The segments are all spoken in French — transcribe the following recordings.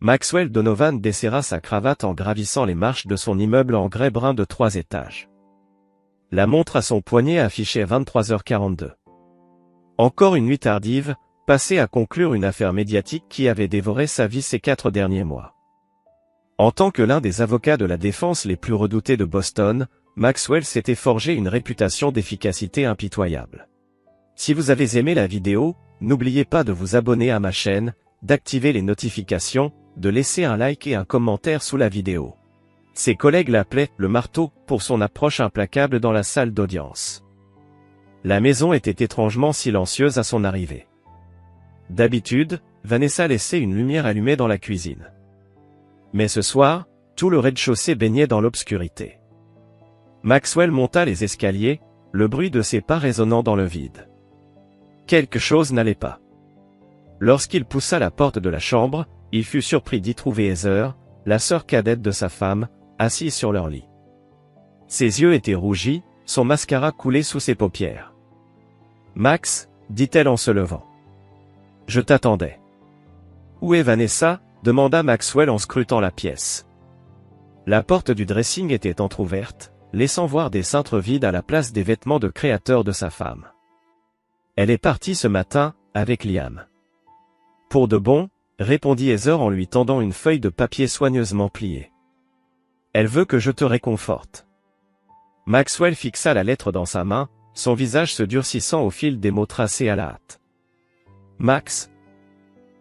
Maxwell Donovan desserra sa cravate en gravissant les marches de son immeuble en grès brun de 3 étages. La montre à son poignet affichait 23h42. Encore une nuit tardive, passée à conclure une affaire médiatique qui avait dévoré sa vie ces 4 derniers mois. En tant que l'un des avocats de la défense les plus redoutés de Boston, Maxwell s'était forgé une réputation d'efficacité impitoyable. Si vous avez aimé la vidéo, n'oubliez pas de vous abonner à ma chaîne, d'activer les notifications, de laisser un like et un commentaire sous la vidéo. Ses collègues l'appelaient « le marteau » pour son approche implacable dans la salle d'audience. La maison était étrangement silencieuse à son arrivée. D'habitude, Vanessa laissait une lumière allumée dans la cuisine. Mais ce soir, tout le rez-de-chaussée baignait dans l'obscurité. Maxwell monta les escaliers, le bruit de ses pas résonnant dans le vide. Quelque chose n'allait pas. Lorsqu'il poussa la porte de la chambre, il fut surpris d'y trouver Heather, la sœur cadette de sa femme, assise sur leur lit. Ses yeux étaient rougis, son mascara coulait sous ses paupières. « Max » dit-elle en se levant. « Je t'attendais. »« Où est Vanessa ?» demanda Maxwell en scrutant la pièce. La porte du dressing était entr'ouverte, laissant voir des cintres vides à la place des vêtements de créateur de sa femme. « Elle est partie ce matin, avec Liam. »« Pour de bon ?» répondit Heather en lui tendant une feuille de papier soigneusement pliée. « Elle veut que je te réconforte. » Maxwell fixa la lettre dans sa main, son visage se durcissant au fil des mots tracés à la hâte. « Max,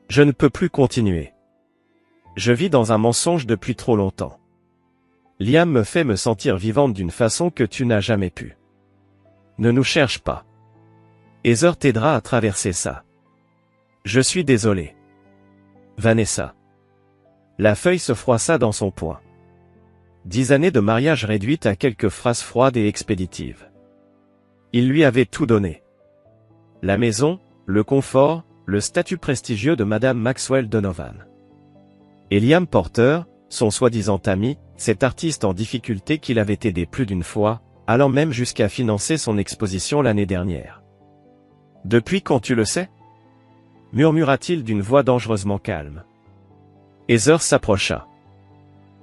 je ne peux plus continuer. Je vis dans un mensonge depuis trop longtemps. Liam me fait me sentir vivante d'une façon que tu n'as jamais pu. Ne nous cherche pas. Heather t'aidera à traverser ça. Je suis désolé. Vanessa. » La feuille se froissa dans son poing. 10 années de mariage réduites à quelques phrases froides et expéditives. Il lui avait tout donné. La maison, le confort, le statut prestigieux de Madame Maxwell Donovan. Et Liam Porter, son soi-disant ami, cet artiste en difficulté qu'il avait aidé plus d'une fois, allant même jusqu'à financer son exposition l'année dernière. « Depuis quand tu le sais ?» murmura-t-il d'une voix dangereusement calme. Heather s'approcha.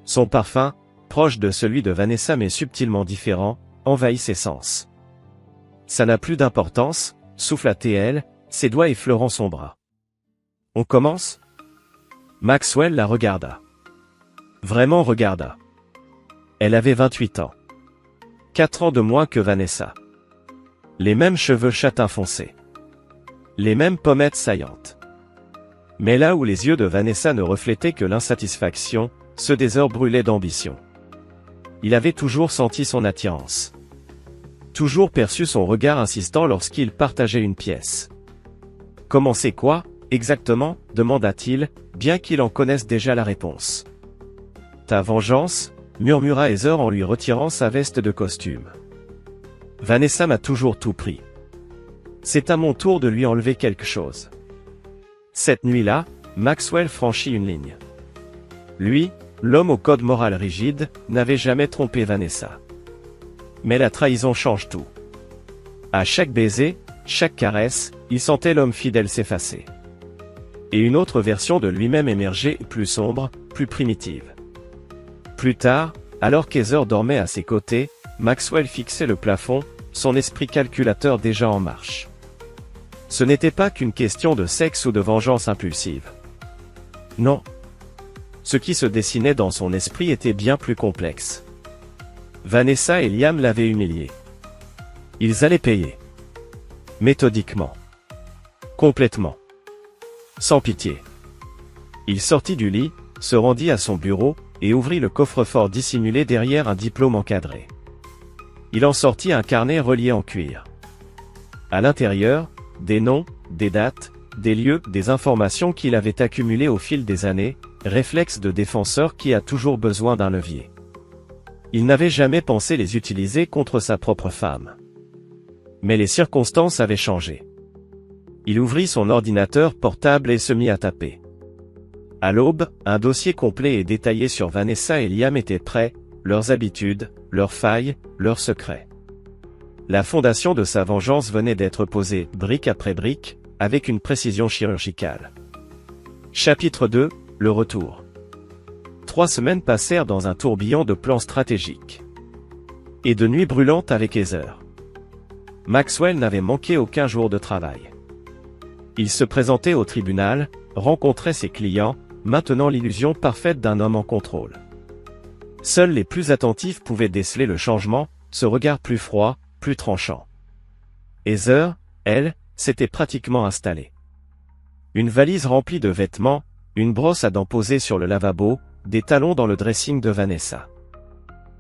Son parfum, proche de celui de Vanessa mais subtilement différent, envahit ses sens. « Ça n'a plus d'importance » souffla-t-elle, ses doigts effleurant son bras. « On commence ?» Maxwell la regarda. Vraiment regarda. Elle avait 28 ans. 4 ans de moins que Vanessa. Les mêmes cheveux châtain foncé. Les mêmes pommettes saillantes. Mais là où les yeux de Vanessa ne reflétaient que l'insatisfaction, ceux d'Heather brûlaient d'ambition. Il avait toujours senti son attirance. Toujours perçu son regard insistant lorsqu'il partageait une pièce. « Comment c'est quoi, exactement ?» demanda-t-il, bien qu'il en connaisse déjà la réponse. « Ta vengeance ?» murmura Heather en lui retirant sa veste de costume. « Vanessa m'a toujours tout pris. C'est à mon tour de lui enlever quelque chose. » Cette nuit-là, Maxwell franchit une ligne. Lui, l'homme au code moral rigide, n'avait jamais trompé Vanessa. Mais la trahison change tout. À chaque baiser, chaque caresse, il sentait l'homme fidèle s'effacer. Et une autre version de lui-même émergeait, plus sombre, plus primitive. Plus tard, alors qu'Heather dormait à ses côtés, Maxwell fixait le plafond, son esprit calculateur déjà en marche. Ce n'était pas qu'une question de sexe ou de vengeance impulsive. Non. Ce qui se dessinait dans son esprit était bien plus complexe. Vanessa et Liam l'avaient humilié. Ils allaient payer. Méthodiquement. Complètement. Sans pitié. Il sortit du lit, se rendit à son bureau, et ouvrit le coffre-fort dissimulé derrière un diplôme encadré. Il en sortit un carnet relié en cuir. À l'intérieur, des noms, des dates, des lieux, des informations qu'il avait accumulées au fil des années, réflexe de défenseur qui a toujours besoin d'un levier. Il n'avait jamais pensé les utiliser contre sa propre femme. Mais les circonstances avaient changé. Il ouvrit son ordinateur portable et se mit à taper. À l'aube, un dossier complet et détaillé sur Vanessa et Liam était prêt, leurs habitudes, leurs failles, leurs secrets. La fondation de sa vengeance venait d'être posée, brique après brique, avec une précision chirurgicale. Chapitre 2, le retour. 3 semaines passèrent dans un tourbillon de plans stratégiques et de nuits brûlantes avec Heather. Maxwell n'avait manqué aucun jour de travail. Il se présentait au tribunal, rencontrait ses clients, maintenant l'illusion parfaite d'un homme en contrôle. Seuls les plus attentifs pouvaient déceler le changement, ce regard plus froid, plus tranchant. Heather, elle, s'était pratiquement installée. Une valise remplie de vêtements, une brosse à dents posée sur le lavabo, des talons dans le dressing de Vanessa.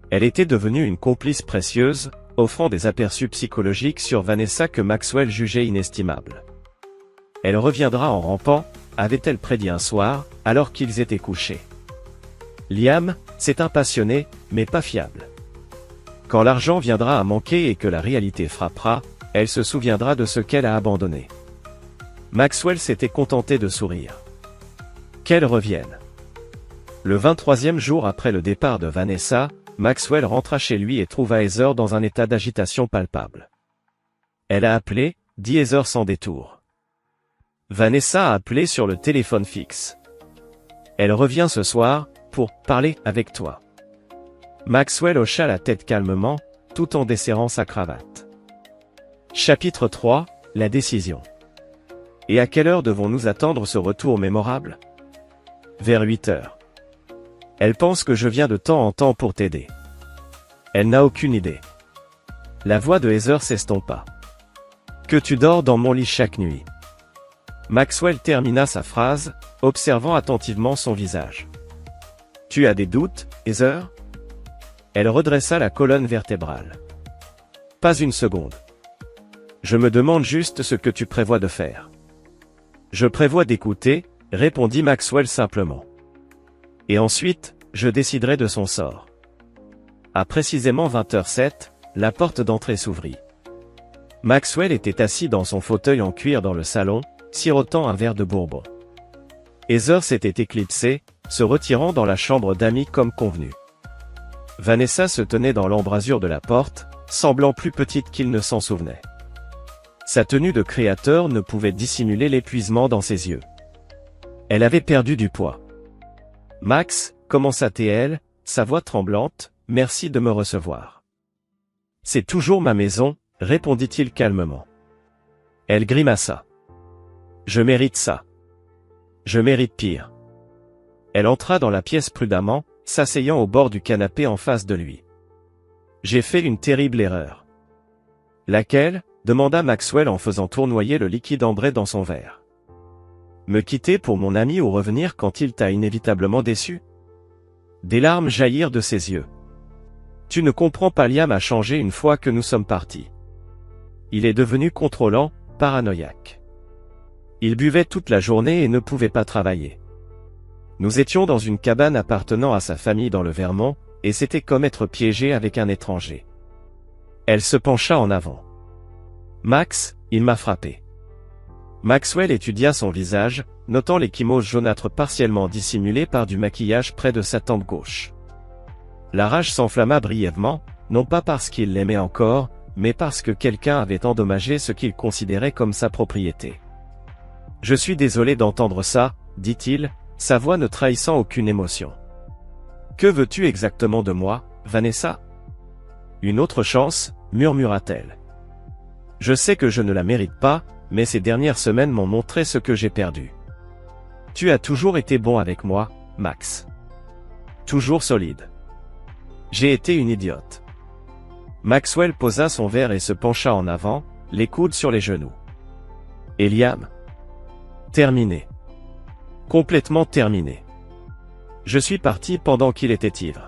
Elle était devenue une complice précieuse, offrant des aperçus psychologiques sur Vanessa que Maxwell jugeait inestimables. Elle reviendra en rampant, avait-elle prédit un soir, alors qu'ils étaient couchés. Liam, c'est un passionné, mais pas fiable. Quand l'argent viendra à manquer et que la réalité frappera, elle se souviendra de ce qu'elle a abandonné. Maxwell s'était contenté de sourire. Qu'elle revienne. Le 23e jour après le départ de Vanessa, Maxwell rentra chez lui et trouva Heather dans un état d'agitation palpable. Elle a appelé, dit Heather sans détour. Vanessa a appelé sur le téléphone fixe. Elle revient ce soir, pour parler avec toi. Maxwell hocha la tête calmement, tout en desserrant sa cravate. Chapitre 3, la décision. Et à quelle heure devons-nous attendre ce retour mémorable? Vers 8 heures. Elle pense que je viens de temps en temps pour t'aider. Elle n'a aucune idée. La voix de Heather s'estompa. Que tu dors dans mon lit chaque nuit. Maxwell termina sa phrase, observant attentivement son visage. Tu as des doutes, Heather? Elle redressa la colonne vertébrale. Pas une seconde. Je me demande juste ce que tu prévois de faire. Je prévois d'écouter, répondit Maxwell simplement. Et ensuite, je déciderai de son sort. À précisément 20h07, la porte d'entrée s'ouvrit. Maxwell était assis dans son fauteuil en cuir dans le salon, sirotant un verre de bourbon. Heather s'était éclipsée, se retirant dans la chambre d'amis comme convenu. Vanessa se tenait dans l'embrasure de la porte, semblant plus petite qu'il ne s'en souvenait. Sa tenue de créateur ne pouvait dissimuler l'épuisement dans ses yeux. Elle avait perdu du poids. Max, commença-t-elle, sa voix tremblante, merci de me recevoir. C'est toujours ma maison, répondit-il calmement. Elle grimaça. Je mérite ça. Je mérite pire. Elle entra dans la pièce prudemment, s'asseyant au bord du canapé en face de lui. J'ai fait une terrible erreur. Laquelle? Demanda Maxwell en faisant tournoyer le liquide ambré dans son verre. Me quitter pour mon ami ou revenir quand il t'a inévitablement déçu? Des larmes jaillirent de ses yeux. Tu ne comprends pas, Liam a changé une fois que nous sommes partis. Il est devenu contrôlant, paranoïaque. Il buvait toute la journée et ne pouvait pas travailler. Nous étions dans une cabane appartenant à sa famille dans le Vermont, et c'était comme être piégé avec un étranger. Elle se pencha en avant. Max, il m'a frappé. Maxwell étudia son visage, notant l'échymose jaunâtre partiellement dissimulée par du maquillage près de sa tempe gauche. La rage s'enflamma brièvement, non pas parce qu'il l'aimait encore, mais parce que quelqu'un avait endommagé ce qu'il considérait comme sa propriété. Je suis désolé d'entendre ça, dit-il, sa voix ne trahissant aucune émotion. Que veux-tu exactement de moi, Vanessa? Une autre chance, murmura-t-elle. Je sais que je ne la mérite pas, mais ces dernières semaines m'ont montré ce que j'ai perdu. Tu as toujours été bon avec moi, Max. Toujours solide. J'ai été une idiote. Maxwell posa son verre et se pencha en avant, les coudes sur les genoux. Et Liam? Terminé. Complètement terminé. Je suis parti pendant qu'il était ivre.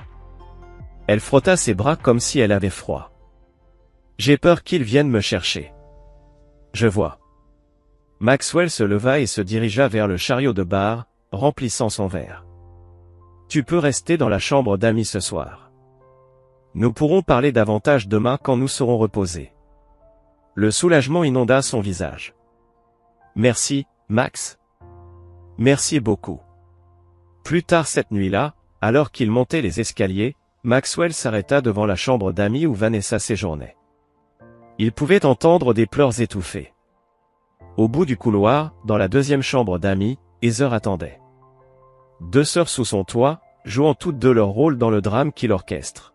Elle frotta ses bras comme si elle avait froid. J'ai peur qu'il vienne me chercher. Je vois. Maxwell se leva et se dirigea vers le chariot de bar, remplissant son verre. Tu peux rester dans la chambre d'amis ce soir. Nous pourrons parler davantage demain quand nous serons reposés. Le soulagement inonda son visage. Merci, Max. Merci beaucoup. Plus tard cette nuit-là, alors qu'il montait les escaliers, Maxwell s'arrêta devant la chambre d'amis où Vanessa séjournait. Il pouvait entendre des pleurs étouffés. Au bout du couloir, dans la deuxième chambre d'amis, Heather attendait. 2 sœurs sous son toit, jouant toutes deux leur rôle dans le drame qu'il orchestre.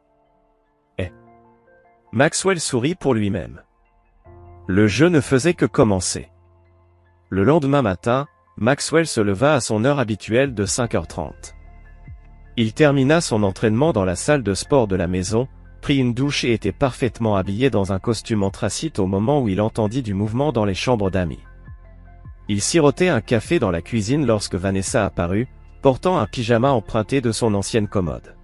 Maxwell sourit pour lui-même. Le jeu ne faisait que commencer. Le lendemain matin, Maxwell se leva à son heure habituelle de 5h30. Il termina son entraînement dans la salle de sport de la maison, prit une douche et était parfaitement habillé dans un costume anthracite au moment où il entendit du mouvement dans les chambres d'amis. Il sirotait un café dans la cuisine lorsque Vanessa apparut, portant un pyjama emprunté de son ancienne commode.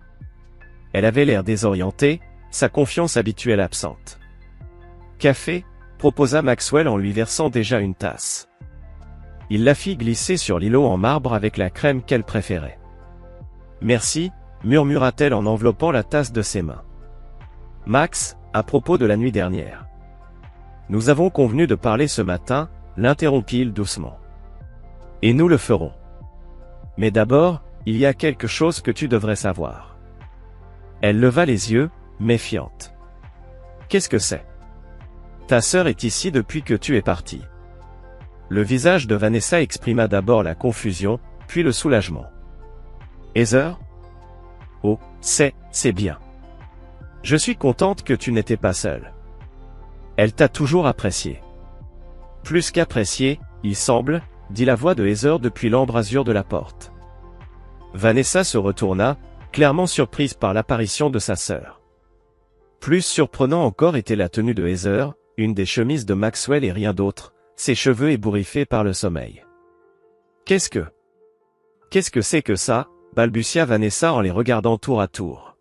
Elle avait l'air désorientée, sa confiance habituelle absente. « Café ?» proposa Maxwell en lui versant déjà une tasse. Il la fit glisser sur l'îlot en marbre avec la crème qu'elle préférait. « Merci » murmura-t-elle en enveloppant la tasse de ses mains. « Max, à propos de la nuit dernière. Nous avons convenu de parler ce matin, l'interrompit-il doucement. Et nous le ferons. Mais d'abord, il y a quelque chose que tu devrais savoir. Elle leva les yeux, méfiante. Qu'est-ce que c'est? Ta sœur est ici depuis que tu es parti. Le visage de Vanessa exprima d'abord la confusion, puis le soulagement. Heather? Oh, c'est bien. Je suis contente que tu n'étais pas seule. Elle t'a toujours apprécié. Plus qu'apprécié, il semble, dit la voix de Heather depuis l'embrasure de la porte. Vanessa se retourna, clairement surprise par l'apparition de sa sœur. Plus surprenant encore était la tenue de Heather, une des chemises de Maxwell et rien d'autre, ses cheveux ébouriffés par le sommeil. Qu'est-ce que c'est que ça? Balbutia Vanessa en les regardant tour à tour.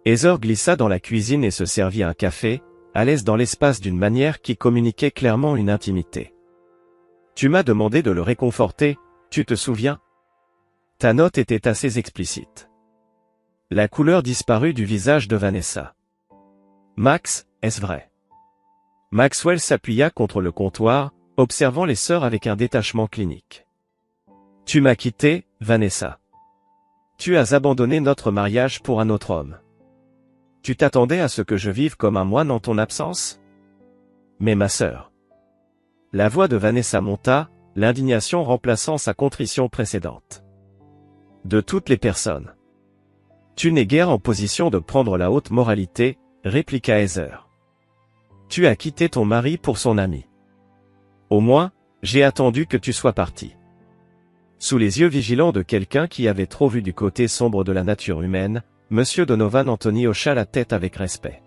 Heather glissa dans la cuisine et se servit un café, à l'aise dans l'espace d'une manière qui communiquait clairement une intimité. Tu m'as demandé de le réconforter, tu te souviens? Ta note était assez explicite. La couleur disparut du visage de Vanessa. Max, est-ce vrai? Maxwell s'appuya contre le comptoir, observant les sœurs avec un détachement clinique. Tu m'as quitté, Vanessa. Tu as abandonné notre mariage pour un autre homme. Tu t'attendais à ce que je vive comme un moine en ton absence? Mais ma sœur. La voix de Vanessa monta, l'indignation remplaçant sa contrition précédente. De toutes les personnes. Tu n'es guère en position de prendre la haute moralité, répliqua Heather. Tu as quitté ton mari pour son ami. Au moins, j'ai attendu que tu sois parti. Sous les yeux vigilants de quelqu'un qui avait trop vu du côté sombre de la nature humaine, Monsieur Donovan Anthony hocha la tête avec respect.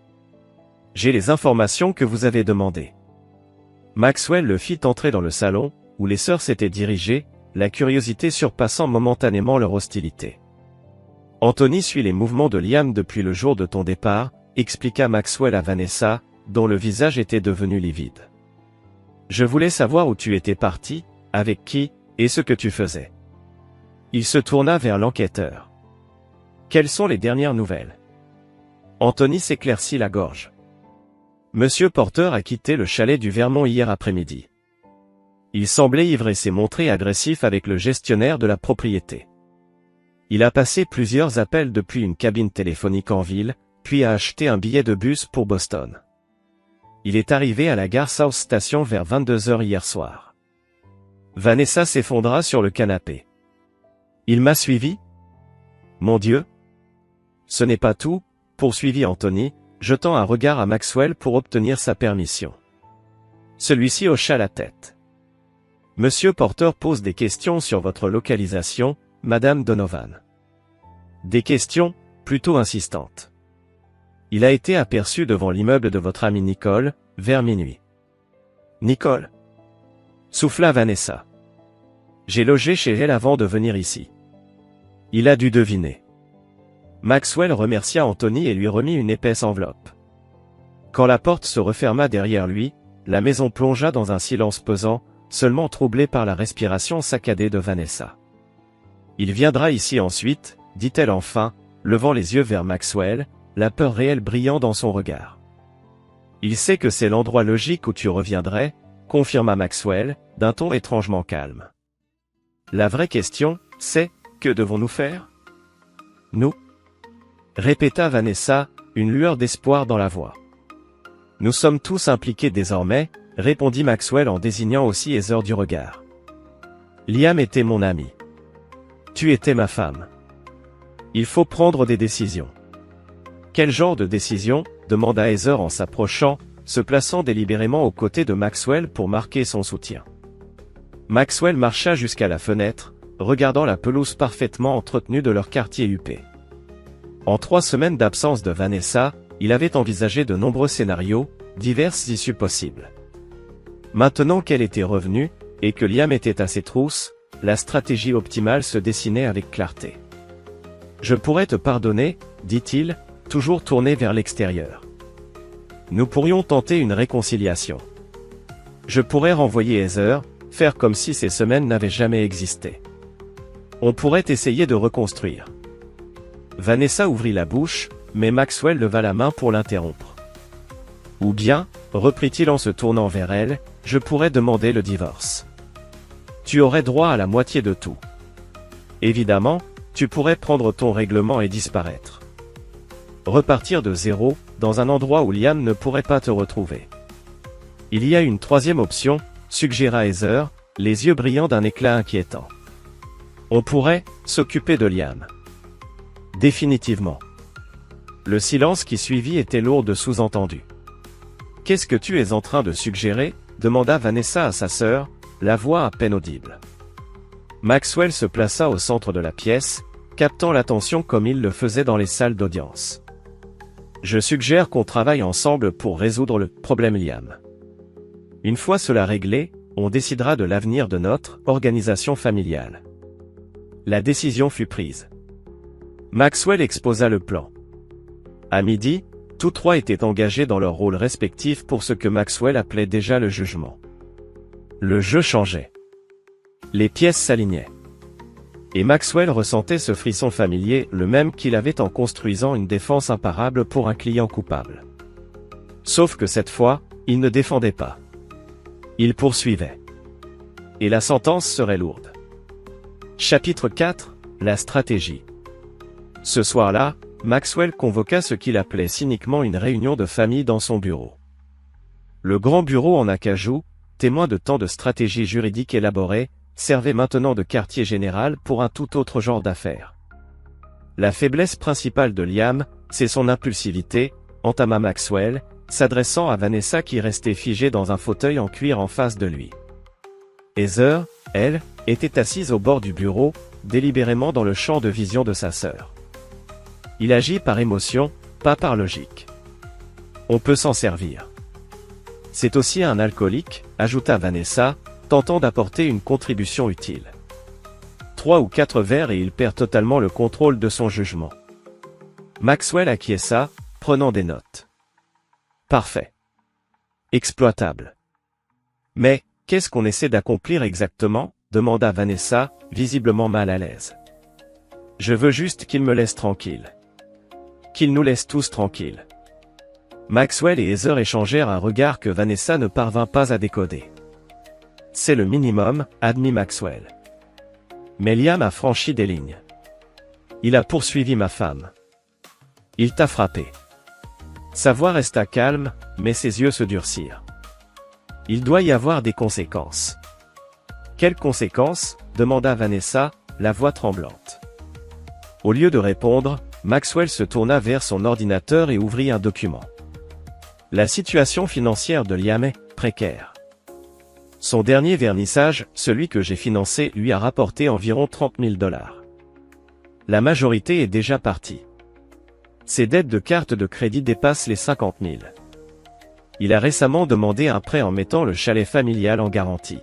J'ai les informations que vous avez demandées. Maxwell le fit entrer dans le salon, où les sœurs s'étaient dirigées, la curiosité surpassant momentanément leur hostilité. Anthony suit les mouvements de Liam depuis le jour de ton départ, expliqua Maxwell à Vanessa, dont le visage était devenu livide. Je voulais savoir où tu étais parti, avec qui, et ce que tu faisais. Il se tourna vers l'enquêteur. Quelles sont les dernières nouvelles? Anthony s'éclaircit la gorge. Monsieur Porter a quitté le chalet du Vermont hier après-midi. Il semblait ivre et s'est montré agressif avec le gestionnaire de la propriété. Il a passé plusieurs appels depuis une cabine téléphonique en ville, puis a acheté un billet de bus pour Boston. Il est arrivé à la gare South Station vers 22h hier soir. Vanessa s'effondra sur le canapé. Il m'a suivi? Mon Dieu! Ce n'est pas tout, poursuivit Anthony, jetant un regard à Maxwell pour obtenir sa permission. Celui-ci hocha la tête. Monsieur Porter pose des questions sur votre localisation, Madame Donovan. Des questions, plutôt insistantes. Il a été aperçu devant l'immeuble de votre amie Nicole, vers minuit. Nicole? Souffla Vanessa. J'ai logé chez elle avant de venir ici. Il a dû deviner. Maxwell remercia Anthony et lui remit une épaisse enveloppe. Quand la porte se referma derrière lui, la maison plongea dans un silence pesant, seulement troublé par la respiration saccadée de Vanessa. Il viendra ici ensuite, dit-elle enfin, levant les yeux vers Maxwell, la peur réelle brillant dans son regard. Il sait que c'est l'endroit logique où tu reviendrais, confirma Maxwell, d'un ton étrangement calme. La vraie question, c'est, que devons-nous faire? Nous? Répéta Vanessa, une lueur d'espoir dans la voix. Nous sommes tous impliqués désormais, répondit Maxwell en désignant aussi Heather du regard. Liam était mon ami. Tu étais ma femme. Il faut prendre des décisions. Quel genre de décision? Demanda Heather en s'approchant, se plaçant délibérément aux côtés de Maxwell pour marquer son soutien. Maxwell marcha jusqu'à la fenêtre, regardant la pelouse parfaitement entretenue de leur quartier huppé. En 3 semaines d'absence de Vanessa, il avait envisagé de nombreux scénarios, diverses issues possibles. Maintenant qu'elle était revenue, et que Liam était à ses trousses, la stratégie optimale se dessinait avec clarté. « Je pourrais te pardonner, dit-il, toujours tourné vers l'extérieur. Nous pourrions tenter une réconciliation. Je pourrais renvoyer Heather, faire comme si ces semaines n'avaient jamais existé. On pourrait essayer de reconstruire. » Vanessa ouvrit la bouche, mais Maxwell leva la main pour l'interrompre. « Ou bien, reprit-il en se tournant vers elle, je pourrais demander le divorce. Tu aurais droit à la moitié de tout. Évidemment, tu pourrais prendre ton règlement et disparaître. Repartir de zéro, dans un endroit où Liam ne pourrait pas te retrouver. Il y a une 3e option, suggéra Heather, les yeux brillants d'un éclat inquiétant. On pourrait s'occuper de Liam. Définitivement. Le silence qui suivit était lourd de sous-entendus. Qu'est-ce que tu es en train de suggérer? Demanda Vanessa à sa sœur, la voix à peine audible. Maxwell se plaça au centre de la pièce, captant l'attention comme il le faisait dans les salles d'audience. Je suggère qu'on travaille ensemble pour résoudre le problème Liam. Une fois cela réglé, on décidera de l'avenir de notre organisation familiale. La décision fut prise. Maxwell exposa le plan. À midi, tous 3 étaient engagés dans leurs rôles respectifs pour ce que Maxwell appelait déjà le jugement. Le jeu changeait. Les pièces s'alignaient. Et Maxwell ressentait ce frisson familier, le même qu'il avait en construisant une défense imparable pour un client coupable. Sauf que cette fois, il ne défendait pas. Il poursuivait. Et la sentence serait lourde. Chapitre 4, la stratégie. Ce soir-là, Maxwell convoqua ce qu'il appelait cyniquement une réunion de famille dans son bureau. Le grand bureau en acajou, témoin de tant de stratégies juridiques élaborées, servait maintenant de quartier général pour un tout autre genre d'affaires. La faiblesse principale de Liam, c'est son impulsivité, entama Maxwell, s'adressant à Vanessa qui restait figée dans un fauteuil en cuir en face de lui. Heather, elle, était assise au bord du bureau, délibérément dans le champ de vision de sa sœur. Il agit par émotion, pas par logique. On peut s'en servir. C'est aussi un alcoolique, ajouta Vanessa, tentant d'apporter une contribution utile. 3 ou 4 verres et il perd totalement le contrôle de son jugement. Maxwell acquiesça, prenant des notes. Parfait. Exploitable. Mais, qu'est-ce qu'on essaie d'accomplir exactement? Demanda Vanessa, visiblement mal à l'aise. Je veux juste qu'il me laisse tranquille. Qu'il nous laisse tous tranquilles. Maxwell et Heather échangèrent un regard que Vanessa ne parvint pas à décoder. C'est le minimum, admit Maxwell. Mais Liam a franchi des lignes. Il a poursuivi ma femme. Il t'a frappé. Sa voix resta calme, mais ses yeux se durcirent. Il doit y avoir des conséquences. Quelles conséquences? Demanda Vanessa, la voix tremblante. Au lieu de répondre, Maxwell se tourna vers son ordinateur et ouvrit un document. La situation financière de Liam est précaire. Son dernier vernissage, celui que j'ai financé, lui a rapporté environ 30 000 $. La majorité est déjà partie. Ses dettes de carte de crédit dépassent les 50 000. Il a récemment demandé un prêt en mettant le chalet familial en garantie.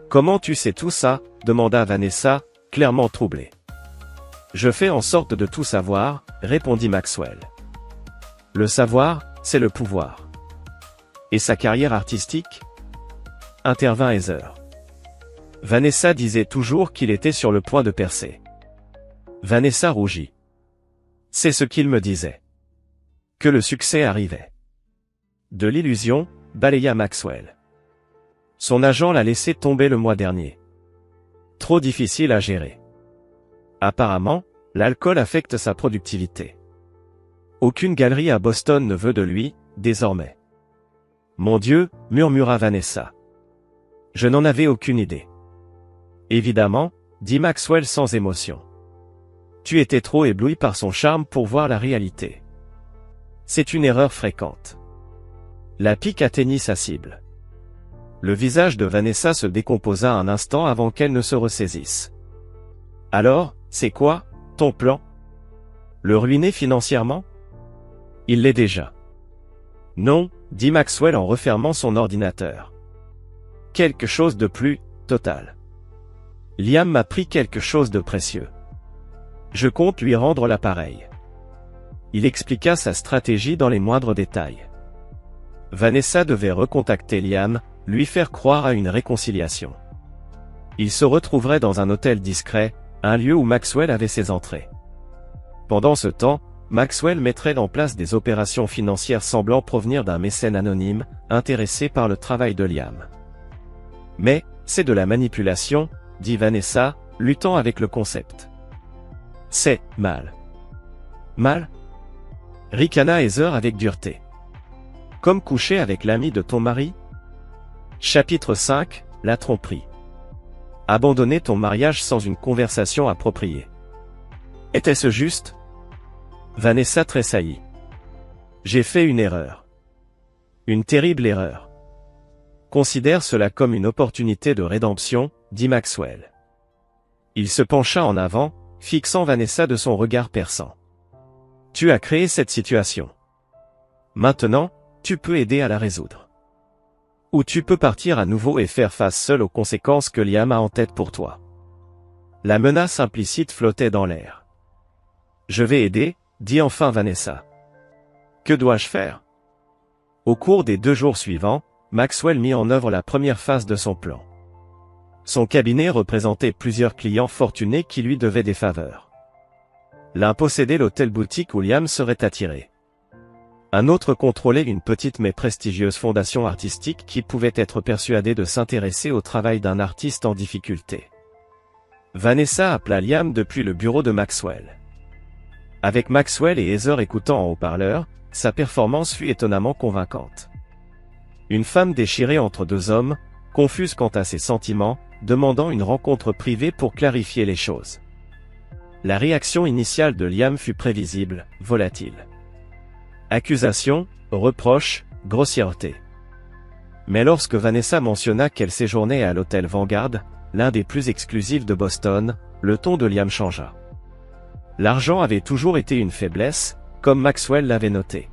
Comment tu sais tout ça? Demanda Vanessa, clairement troublée. Je fais en sorte de tout savoir, répondit Maxwell. Le savoir, c'est le pouvoir. Et sa carrière artistique? Intervint Heather. Vanessa disait toujours qu'il était sur le point de percer. Vanessa rougit. C'est ce qu'il me disait. Que le succès arrivait. De l'illusion, balaya Maxwell. Son agent l'a laissé tomber le mois dernier. Trop difficile à gérer. Apparemment, l'alcool affecte sa productivité. Aucune galerie à Boston ne veut de lui, désormais. Mon Dieu, murmura Vanessa. Je n'en avais aucune idée. Évidemment, dit Maxwell sans émotion. Tu étais trop ébloui par son charme pour voir la réalité. C'est une erreur fréquente. La pique atteignit sa cible. Le visage de Vanessa se décomposa un instant avant qu'elle ne se ressaisisse. Alors, c'est quoi, ton plan? Le ruiner financièrement? Il l'est déjà. Non, dit Maxwell en refermant son ordinateur. Quelque chose de plus total. Liam m'a pris quelque chose de précieux. Je compte lui rendre l'appareil. Il expliqua sa stratégie dans les moindres détails. Vanessa devait recontacter Liam, lui faire croire à une réconciliation. Ils se retrouveraient dans un hôtel discret, un lieu où Maxwell avait ses entrées. Pendant ce temps, Maxwell mettrait en place des opérations financières semblant provenir d'un mécène anonyme, intéressé par le travail de Liam. Mais, c'est de la manipulation, dit Vanessa, luttant avec le concept. C'est mal. Mal? Ricana Heather avec dureté. Comme coucher avec l'ami de ton mari? Chapitre 5, la tromperie. Abandonner ton mariage sans une conversation appropriée. Était-ce juste? Vanessa tressaillit. J'ai fait une erreur. Une terrible erreur. Considère cela comme une opportunité de rédemption, dit Maxwell. Il se pencha en avant, fixant Vanessa de son regard perçant. Tu as créé cette situation. Maintenant, tu peux aider à la résoudre. Ou tu peux partir à nouveau et faire face seul aux conséquences que Liam a en tête pour toi. La menace implicite flottait dans l'air. Je vais aider, dit enfin Vanessa. Que dois-je faire? Au cours des 2 jours suivants, Maxwell mit en œuvre la première phase de son plan. Son cabinet représentait plusieurs clients fortunés qui lui devaient des faveurs. L'un possédait l'hôtel-boutique où Liam serait attiré. Un autre contrôlait une petite mais prestigieuse fondation artistique qui pouvait être persuadée de s'intéresser au travail d'un artiste en difficulté. Vanessa appela Liam depuis le bureau de Maxwell. Avec Maxwell et Heather écoutant en haut-parleur, sa performance fut étonnamment convaincante. Une femme déchirée entre 2 hommes, confuse quant à ses sentiments, demandant une rencontre privée pour clarifier les choses. La réaction initiale de Liam fut prévisible, volatile. Accusations, reproches, grossièreté. Mais lorsque Vanessa mentionna qu'elle séjournait à l'hôtel Vanguard, l'un des plus exclusifs de Boston, le ton de Liam changea. L'argent avait toujours été une faiblesse, comme Maxwell l'avait noté.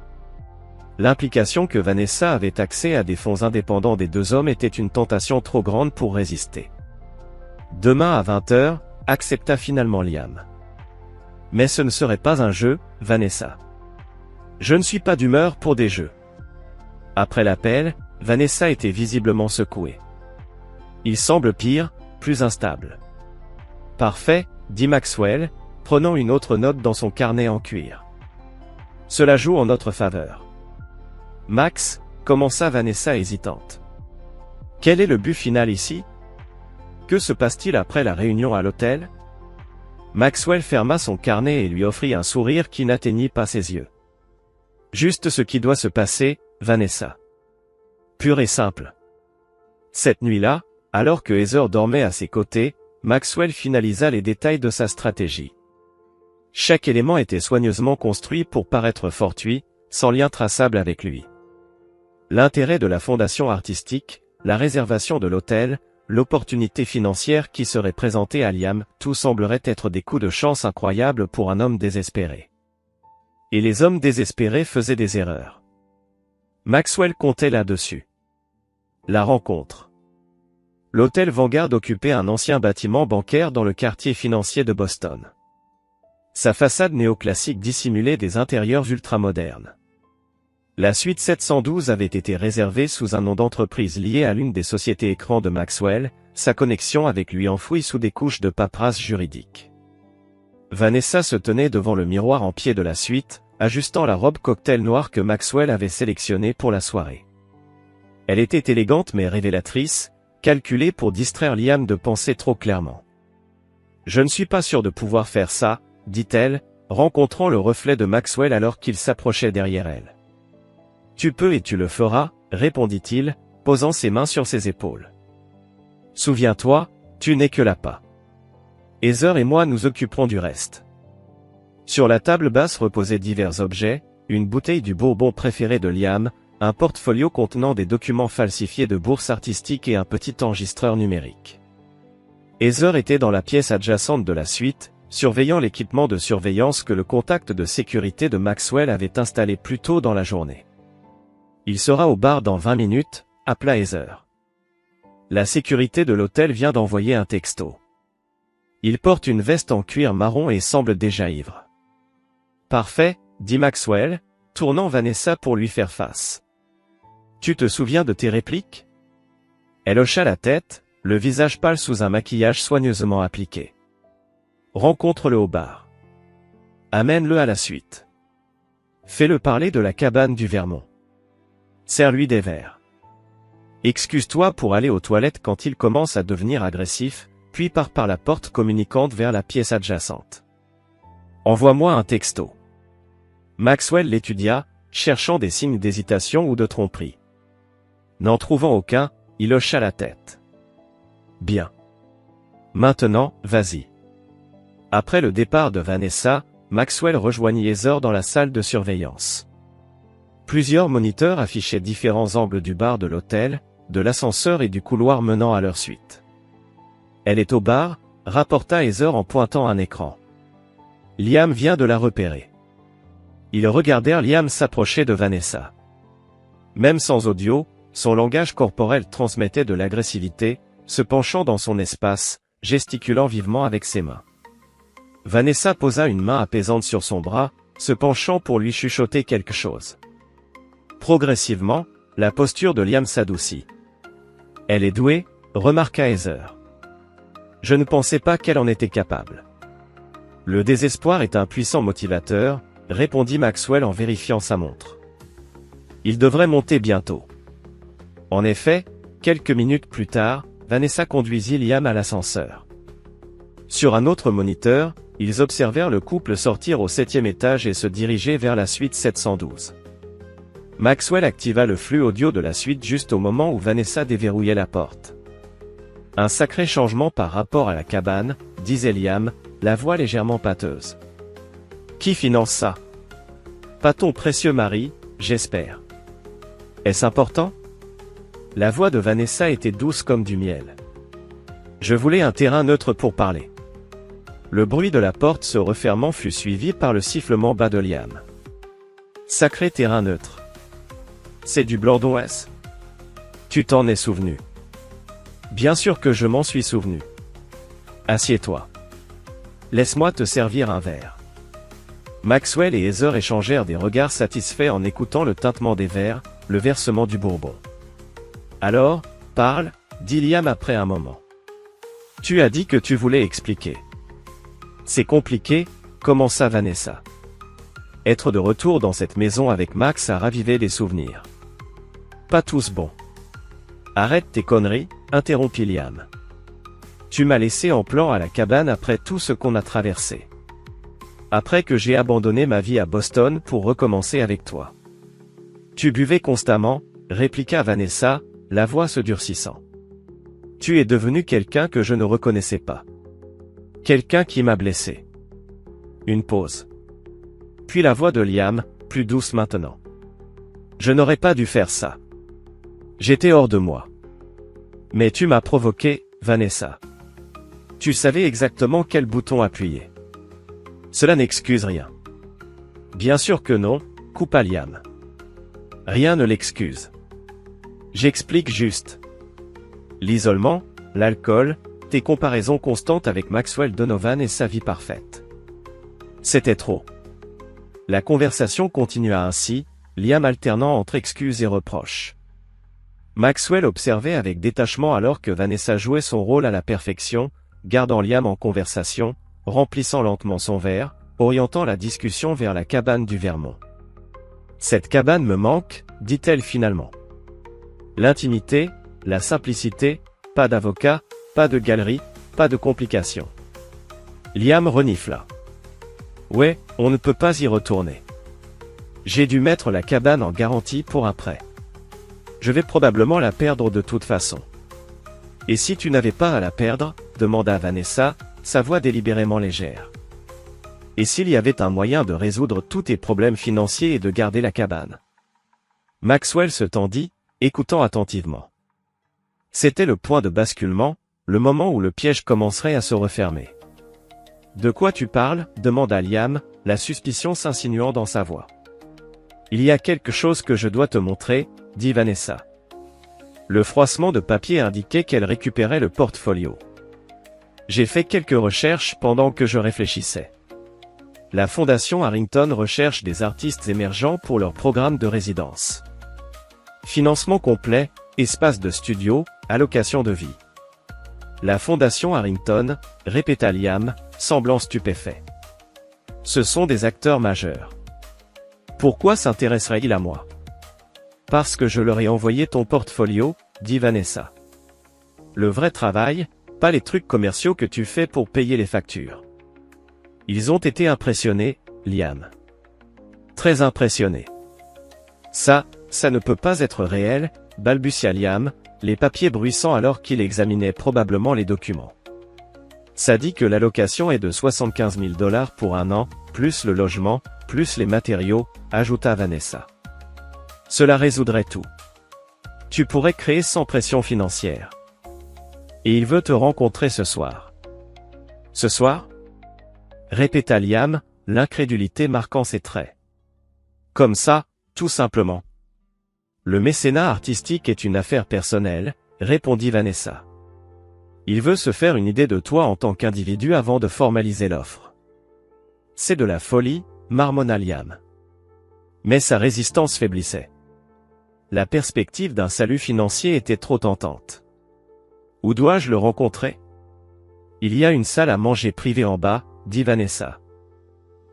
L'implication que Vanessa avait accès à des fonds indépendants des 2 hommes était une tentation trop grande pour résister. Demain à 20h, accepta finalement Liam. Mais ce ne serait pas un jeu, Vanessa. Je ne suis pas d'humeur pour des jeux. Après l'appel, Vanessa était visiblement secouée. Il semble pire, plus instable. Parfait, dit Maxwell, prenant une autre note dans son carnet en cuir. Cela joue en notre faveur. Max, commença Vanessa hésitante. Quel est le but final ici? Que se passe-t-il après la réunion à l'hôtel? Maxwell ferma son carnet et lui offrit un sourire qui n'atteignit pas ses yeux. Juste ce qui doit se passer, Vanessa. Pur et simple. Cette nuit-là, alors que Heather dormait à ses côtés, Maxwell finalisa les détails de sa stratégie. Chaque élément était soigneusement construit pour paraître fortuit, sans lien traçable avec lui. L'intérêt de la fondation artistique, la réservation de l'hôtel, l'opportunité financière qui serait présentée à Liam, tout semblerait être des coups de chance incroyables pour un homme désespéré. Et les hommes désespérés faisaient des erreurs. Maxwell comptait là-dessus. La rencontre. L'hôtel Vanguard occupait un ancien bâtiment bancaire dans le quartier financier de Boston. Sa façade néoclassique dissimulait des intérieurs ultramodernes. La suite 712 avait été réservée sous un nom d'entreprise lié à l'une des sociétés écrans de Maxwell, sa connexion avec lui enfouie sous des couches de paperasse juridique. Vanessa se tenait devant le miroir en pied de la suite, ajustant la robe cocktail noire que Maxwell avait sélectionnée pour la soirée. Elle était élégante mais révélatrice, calculée pour distraire Liam de penser trop clairement. « Je ne suis pas sûr de pouvoir faire ça », dit-elle, rencontrant le reflet de Maxwell alors qu'il s'approchait derrière elle. « Tu peux et tu le feras », répondit-il, posant ses mains sur ses épaules. « Souviens-toi, tu n'es que l'appât. Heather et moi nous occuperons du reste. Sur la table basse reposaient divers objets, une bouteille du bourbon préféré de Liam, un portfolio contenant des documents falsifiés de bourse artistique et un petit enregistreur numérique. Heather était dans la pièce adjacente de la suite, surveillant l'équipement de surveillance que le contact de sécurité de Maxwell avait installé plus tôt dans la journée. « Il sera au bar dans 20 minutes », appela Heather. La sécurité de l'hôtel vient d'envoyer un texto. Il porte une veste en cuir marron et semble déjà ivre. « Parfait », dit Maxwell, tournant Vanessa pour lui faire face. « Tu te souviens de tes répliques ?» Elle hocha la tête, le visage pâle sous un maquillage soigneusement appliqué. « Rencontre-le au bar. Amène-le à la suite. Fais-le parler de la cabane du Vermont. Sers-lui des verres. Excuse-toi pour aller aux toilettes quand il commence à devenir agressif, puis pars par la porte communicante vers la pièce adjacente. Envoie-moi un texto. » Maxwell l'étudia, cherchant des signes d'hésitation ou de tromperie. N'en trouvant aucun, il hocha la tête. « Bien. Maintenant, vas-y. » Après le départ de Vanessa, Maxwell rejoignit Heather dans la salle de surveillance. Plusieurs moniteurs affichaient différents angles du bar de l'hôtel, de l'ascenseur et du couloir menant à leur suite. « Elle est au bar », rapporta Heather en pointant un écran. Liam vient de la repérer. Ils regardèrent Liam s'approcher de Vanessa. Même sans audio, son langage corporel transmettait de l'agressivité, se penchant dans son espace, gesticulant vivement avec ses mains. Vanessa posa une main apaisante sur son bras, se penchant pour lui chuchoter quelque chose. Progressivement, la posture de Liam s'adoucit. « Elle est douée », remarqua Heather. « Je ne pensais pas qu'elle en était capable. » « Le désespoir est un puissant motivateur », répondit Maxwell en vérifiant sa montre. « Il devrait monter bientôt. » En effet, quelques minutes plus tard, Vanessa conduisit Liam à l'ascenseur. Sur un autre moniteur, ils observèrent le couple sortir au 7e étage et se diriger vers la suite 712. Maxwell activa le flux audio de la suite juste au moment où Vanessa déverrouillait la porte. « Un sacré changement par rapport à la cabane », disait Liam, la voix légèrement pâteuse. « Qui finance ça ? Pas ton précieux mari, j'espère. Est-ce important ? » La voix de Vanessa était douce comme du miel. « Je voulais un terrain neutre pour parler. » Le bruit de la porte se refermant fut suivi par le sifflement bas de Liam. « Sacré terrain neutre. C'est du Blanc-d'Ouest ? Tu t'en es souvenu. » Bien sûr que je m'en suis souvenu. Assieds-toi. Laisse-moi te servir un verre. Maxwell et Heather échangèrent des regards satisfaits en écoutant le tintement des verres, le versement du bourbon. Alors, parle, dit Liam après un moment. Tu as dit que tu voulais expliquer. C'est compliqué, commença Vanessa. Être de retour dans cette maison avec Max a ravivé des souvenirs. Pas tous bons. Arrête tes conneries, interrompit Liam. Tu m'as laissé en plan à la cabane après tout ce qu'on a traversé. Après que j'ai abandonné ma vie à Boston pour recommencer avec toi. Tu buvais constamment, répliqua Vanessa, la voix se durcissant. Tu es devenu quelqu'un que je ne reconnaissais pas. Quelqu'un qui m'a blessé. Une pause. Puis la voix de Liam, plus douce maintenant. Je n'aurais pas dû faire ça. J'étais hors de moi. Mais tu m'as provoqué, Vanessa. Tu savais exactement quel bouton appuyer. Cela n'excuse rien. Bien sûr que non, coupa Liam. Rien ne l'excuse. J'explique juste. L'isolement, l'alcool, tes comparaisons constantes avec Maxwell Donovan et sa vie parfaite. C'était trop. La conversation continua ainsi, Liam alternant entre excuses et reproches. Maxwell observait avec détachement alors que Vanessa jouait son rôle à la perfection, gardant Liam en conversation, remplissant lentement son verre, orientant la discussion vers la cabane du Vermont. « Cette cabane me manque, dit-elle finalement. L'intimité, la simplicité, pas d'avocat, pas de galerie, pas de complications. » Liam renifla. « Ouais, on ne peut pas y retourner. J'ai dû mettre la cabane en garantie pour un prêt. Je vais probablement la perdre de toute façon. » « Et si tu n'avais pas à la perdre ?» demanda Vanessa, sa voix délibérément légère. « Et s'il y avait un moyen de résoudre tous tes problèmes financiers et de garder la cabane? Maxwell se tendit, écoutant attentivement. C'était le point de basculement, le moment où le piège commencerait à se refermer. De quoi tu parles? Demanda Liam, la suspicion s'insinuant dans sa voix. Il y a quelque chose que je dois te montrer, dit Vanessa. Le froissement de papier indiquait qu'elle récupérait le portfolio. J'ai fait quelques recherches pendant que je réfléchissais. La Fondation Harrington recherche des artistes émergents pour leur programme de résidence. Financement complet, espace de studio, allocation de vie. La Fondation Harrington, répéta Liam, semblant stupéfait. Ce sont des acteurs majeurs. Pourquoi s'intéresserait-il à moi? Parce que je leur ai envoyé ton portfolio, dit Vanessa. Le vrai travail, pas les trucs commerciaux que tu fais pour payer les factures. Ils ont été impressionnés, Liam. Très impressionnés. Ça ne peut pas être réel, balbutia Liam, les papiers bruissant alors qu'il examinait probablement les documents. Ça dit que l'allocation est de 75 000 $ pour un an, plus le logement, plus les matériaux, ajouta Vanessa. Cela résoudrait tout. Tu pourrais créer sans pression financière. Et il veut te rencontrer ce soir. Ce soir? Répéta Liam, l'incrédulité marquant ses traits. Comme ça, tout simplement. Le mécénat artistique est une affaire personnelle, répondit Vanessa. Il veut se faire une idée de toi en tant qu'individu avant de formaliser l'offre. C'est de la folie, marmonna Liam. Mais sa résistance faiblissait. La perspective d'un salut financier était trop tentante. Où dois-je le rencontrer? Il y a une salle à manger privée en bas, dit Vanessa.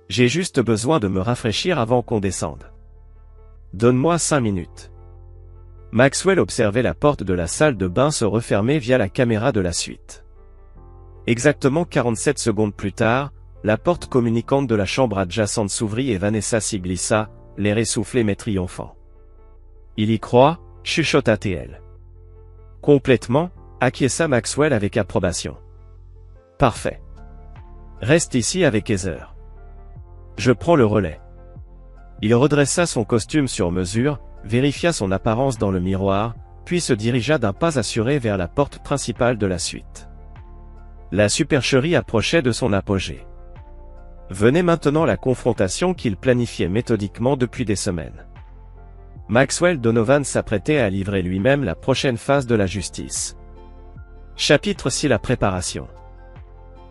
J'ai juste besoin de me rafraîchir avant qu'on descende. Donne-moi 5 minutes. Maxwell observait la porte de la salle de bain se refermer via la caméra de la suite. Exactement 47 secondes plus tard, la porte communicante de la chambre adjacente s'ouvrit et Vanessa s'y glissa, l'air essoufflé mais triomphant. Il y croit, chuchota TL. Complètement, acquiesça Maxwell avec approbation. Parfait. Reste ici avec Heather. Je prends le relais. Il redressa son costume sur mesure, vérifia son apparence dans le miroir, puis se dirigea d'un pas assuré vers la porte principale de la suite. La supercherie approchait de son apogée. Venait maintenant la confrontation qu'il planifiait méthodiquement depuis des semaines. Maxwell Donovan s'apprêtait à livrer lui-même la prochaine phase de la justice. Chapitre 6. La préparation.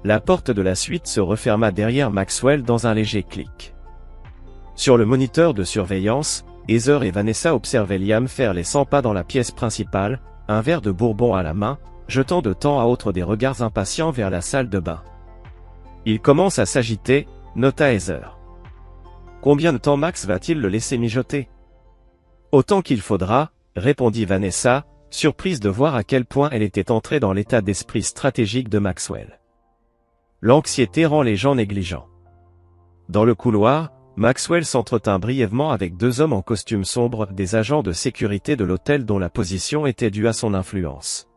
La porte de la suite se referma derrière Maxwell dans un léger clic. Sur le moniteur de surveillance, Heather et Vanessa observaient Liam faire les 100 pas dans la pièce principale, un verre de bourbon à la main, jetant de temps à autre des regards impatients vers la salle de bain. Il commence à s'agiter, nota Heather. Combien de temps Max va-t-il le laisser mijoter? Autant qu'il faudra, répondit Vanessa, surprise de voir à quel point elle était entrée dans l'état d'esprit stratégique de Maxwell. L'anxiété rend les gens négligents. Dans le couloir, Maxwell s'entretint brièvement avec 2 hommes en costume sombre, des agents de sécurité de l'hôtel dont la position était due à son influence.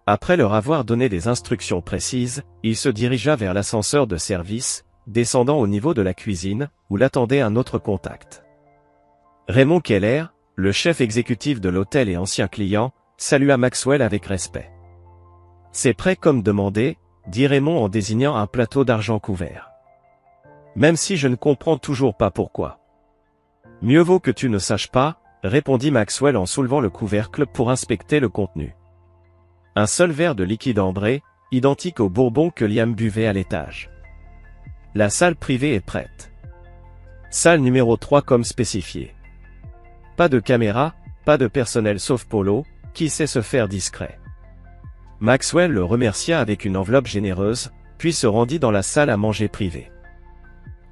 Après leur avoir donné des instructions précises, il se dirigea vers l'ascenseur de service, descendant au niveau de la cuisine, où l'attendait un autre contact. Raymond Keller, le chef exécutif de l'hôtel et ancien client, salua Maxwell avec respect. « C'est prêt comme demandé », dit Raymond en désignant un plateau d'argent couvert. « Même si je ne comprends toujours pas pourquoi. »« Mieux vaut que tu ne saches pas », répondit Maxwell en soulevant le couvercle pour inspecter le contenu. Un seul verre de liquide ambré, identique au bourbon que Liam buvait à l'étage. La salle privée est prête. Salle numéro 3 comme spécifié. Pas de caméra, pas de personnel sauf Polo, qui sait se faire discret. Maxwell le remercia avec une enveloppe généreuse, puis se rendit dans la salle à manger privée.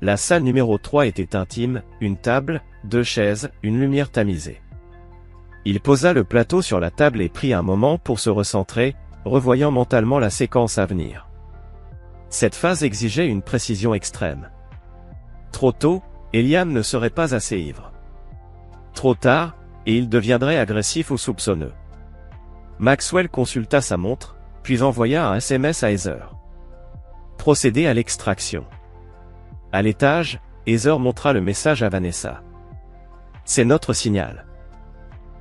La salle numéro 3 était intime, une table, 2 chaises, une lumière tamisée. Il posa le plateau sur la table et prit un moment pour se recentrer, revoyant mentalement la séquence à venir. Cette phase exigeait une précision extrême. Trop tôt, et Liam ne serait pas assez ivre. Trop tard, et il deviendrait agressif ou soupçonneux. Maxwell consulta sa montre, puis envoya un SMS à Heather. Procéder à l'extraction. À l'étage, Heather montra le message à Vanessa. C'est notre signal.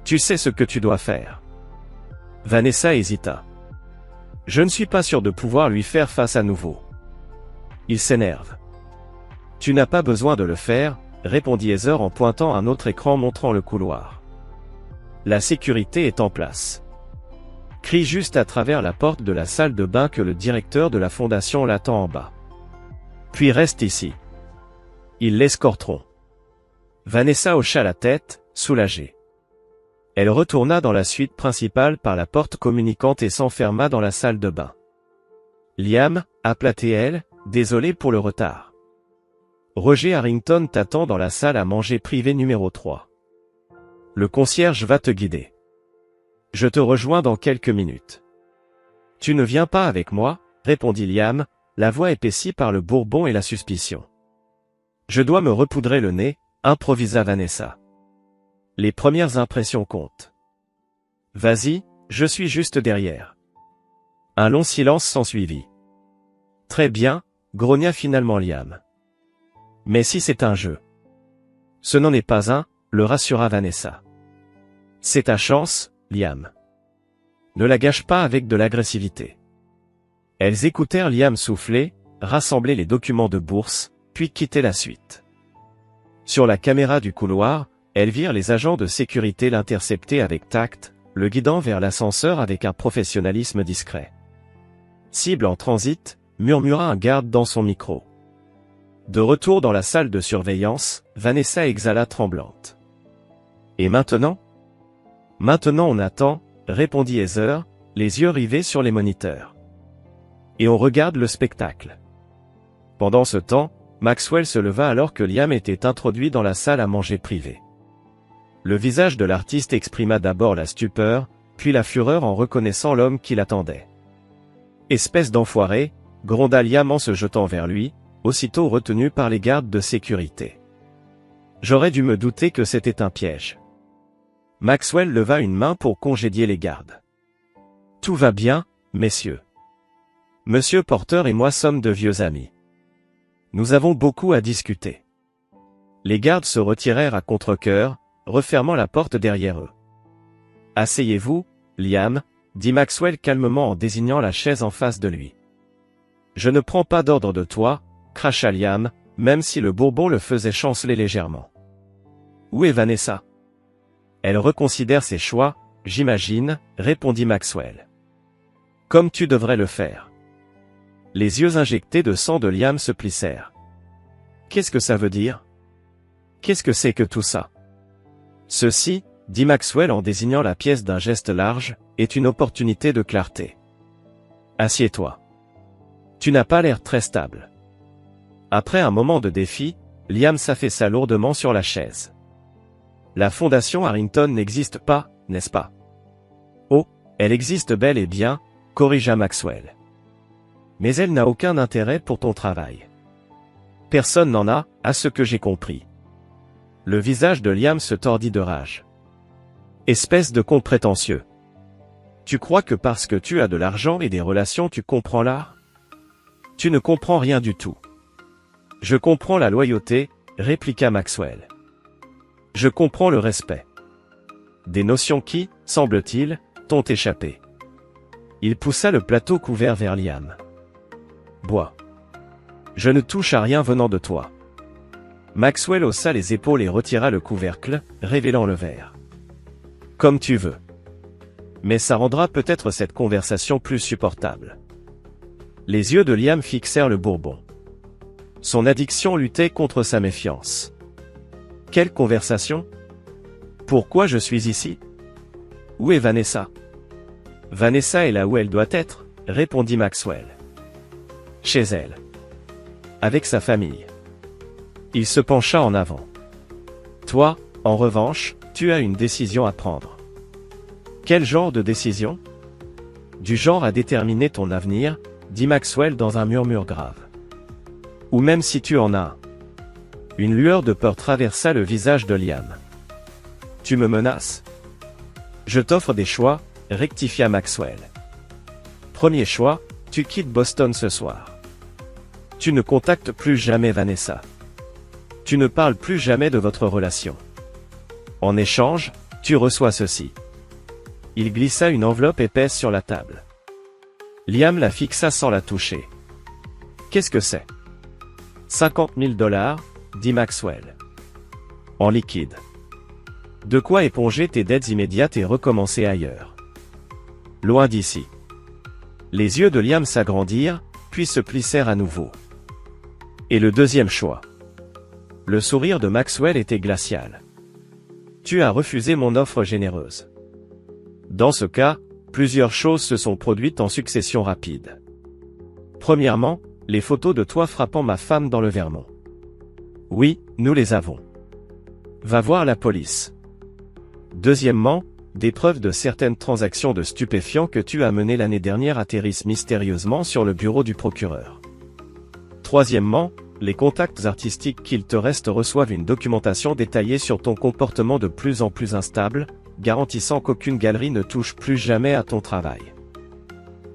Tu sais ce que tu dois faire. Vanessa hésita. Je ne suis pas sûr de pouvoir lui faire face à nouveau. Il s'énerve. Tu n'as pas besoin de le faire, répondit Heather en pointant un autre écran montrant le couloir. La sécurité est en place. Crie juste à travers la porte de la salle de bain que le directeur de la fondation l'attend en bas. Puis reste ici. Ils l'escorteront. Vanessa hocha la tête, soulagée. Elle retourna dans la suite principale par la porte communicante et s'enferma dans la salle de bain. Liam, appela TL, désolé pour le retard. Roger Harrington t'attend dans la salle à manger privée numéro 3. Le concierge va te guider. Je te rejoins dans quelques minutes. Tu ne viens pas avec moi, répondit Liam, la voix épaissie par le bourbon et la suspicion. Je dois me repoudrer le nez, improvisa Vanessa. Les premières impressions comptent. Vas-y, je suis juste derrière. Un long silence s'ensuivit. Très bien, grogna finalement Liam. Mais si c'est un jeu. Ce n'en est pas un, le rassura Vanessa. C'est ta chance, Liam. Ne la gâche pas avec de l'agressivité. Elles écoutèrent Liam souffler, rassembler les documents de bourse, puis quitter la suite. Sur la caméra du couloir, elles virent les agents de sécurité l'intercepter avec tact, le guidant vers l'ascenseur avec un professionnalisme discret. Cible en transit, murmura un garde dans son micro. De retour dans la salle de surveillance, Vanessa exhala tremblante. Et maintenant? Maintenant on attend, répondit Heather, les yeux rivés sur les moniteurs. Et on regarde le spectacle. Pendant ce temps, Maxwell se leva alors que Liam était introduit dans la salle à manger privée. Le visage de l'artiste exprima d'abord la stupeur, puis la fureur en reconnaissant l'homme qui l'attendait. Espèce d'enfoiré, gronda Liam en se jetant vers lui, aussitôt retenu par les gardes de sécurité. J'aurais dû me douter que c'était un piège. Maxwell leva une main pour congédier les gardes. Tout va bien, messieurs. Monsieur Porter et moi sommes de vieux amis. Nous avons beaucoup à discuter. Les gardes se retirèrent à contre-cœur, refermant la porte derrière eux. Asseyez-vous, Liam, dit Maxwell calmement en désignant la chaise en face de lui. Je ne prends pas d'ordre de toi, cracha Liam, même si le bourbon le faisait chanceler légèrement. Où est Vanessa? Elle reconsidère ses choix, j'imagine, répondit Maxwell. Comme tu devrais le faire. Les yeux injectés de sang de Liam se plissèrent. Qu'est-ce que ça veut dire? Qu'est-ce que c'est que tout ça? Ceci, dit Maxwell en désignant la pièce d'un geste large, est une opportunité de clarté. Assieds-toi. Tu n'as pas l'air très stable. Après un moment de défi, Liam s'affaissa lourdement sur la chaise. La fondation Harrington n'existe pas, n'est-ce pas? Oh, elle existe bel et bien, corrigea Maxwell. Mais elle n'a aucun intérêt pour ton travail. Personne n'en a, à ce que j'ai compris. Le visage de Liam se tordit de rage. Espèce de con prétentieux. Tu crois que parce que tu as de l'argent et des relations tu comprends l'art? Tu ne comprends rien du tout. Je comprends la loyauté, répliqua Maxwell. Je comprends le respect. Des notions qui, semble-t-il, t'ont échappé. Il poussa le plateau couvert vers Liam. Bois. Je ne touche à rien venant de toi. Maxwell haussa les épaules et retira le couvercle, révélant le verre. Comme tu veux. Mais ça rendra peut-être cette conversation plus supportable. Les yeux de Liam fixèrent le bourbon. Son addiction luttait contre sa méfiance. Quelle conversation? Pourquoi je suis ici? Où est Vanessa? Vanessa est là où elle doit être, répondit Maxwell. Chez elle. Avec sa famille. Il se pencha en avant. Toi, en revanche, tu as une décision à prendre. Quel genre de décision? Du genre à déterminer ton avenir, dit Maxwell dans un murmure grave. Ou même si tu en as un. Une lueur de peur traversa le visage de Liam. Tu me menaces? Je t'offre des choix, rectifia Maxwell. Premier choix, tu quittes Boston ce soir. Tu ne contactes plus jamais Vanessa. Tu ne parles plus jamais de votre relation. En échange, tu reçois ceci. Il glissa une enveloppe épaisse sur la table. Liam la fixa sans la toucher. Qu'est-ce que c'est? 50 000 $, dit Maxwell. En liquide. De quoi éponger tes dettes immédiates et recommencer ailleurs. Loin d'ici. Les yeux de Liam s'agrandirent, puis se plissèrent à nouveau. Et le deuxième choix. Le sourire de Maxwell était glacial. Tu as refusé mon offre généreuse. Dans ce cas, plusieurs choses se sont produites en succession rapide. Premièrement, les photos de toi frappant ma femme dans le Vermont. Oui, nous les avons. Va voir la police. Deuxièmement, des preuves de certaines transactions de stupéfiants que tu as menées l'année dernière atterrissent mystérieusement sur le bureau du procureur. Troisièmement, les contacts artistiques qu'il te reste reçoivent une documentation détaillée sur ton comportement de plus en plus instable, garantissant qu'aucune galerie ne touche plus jamais à ton travail.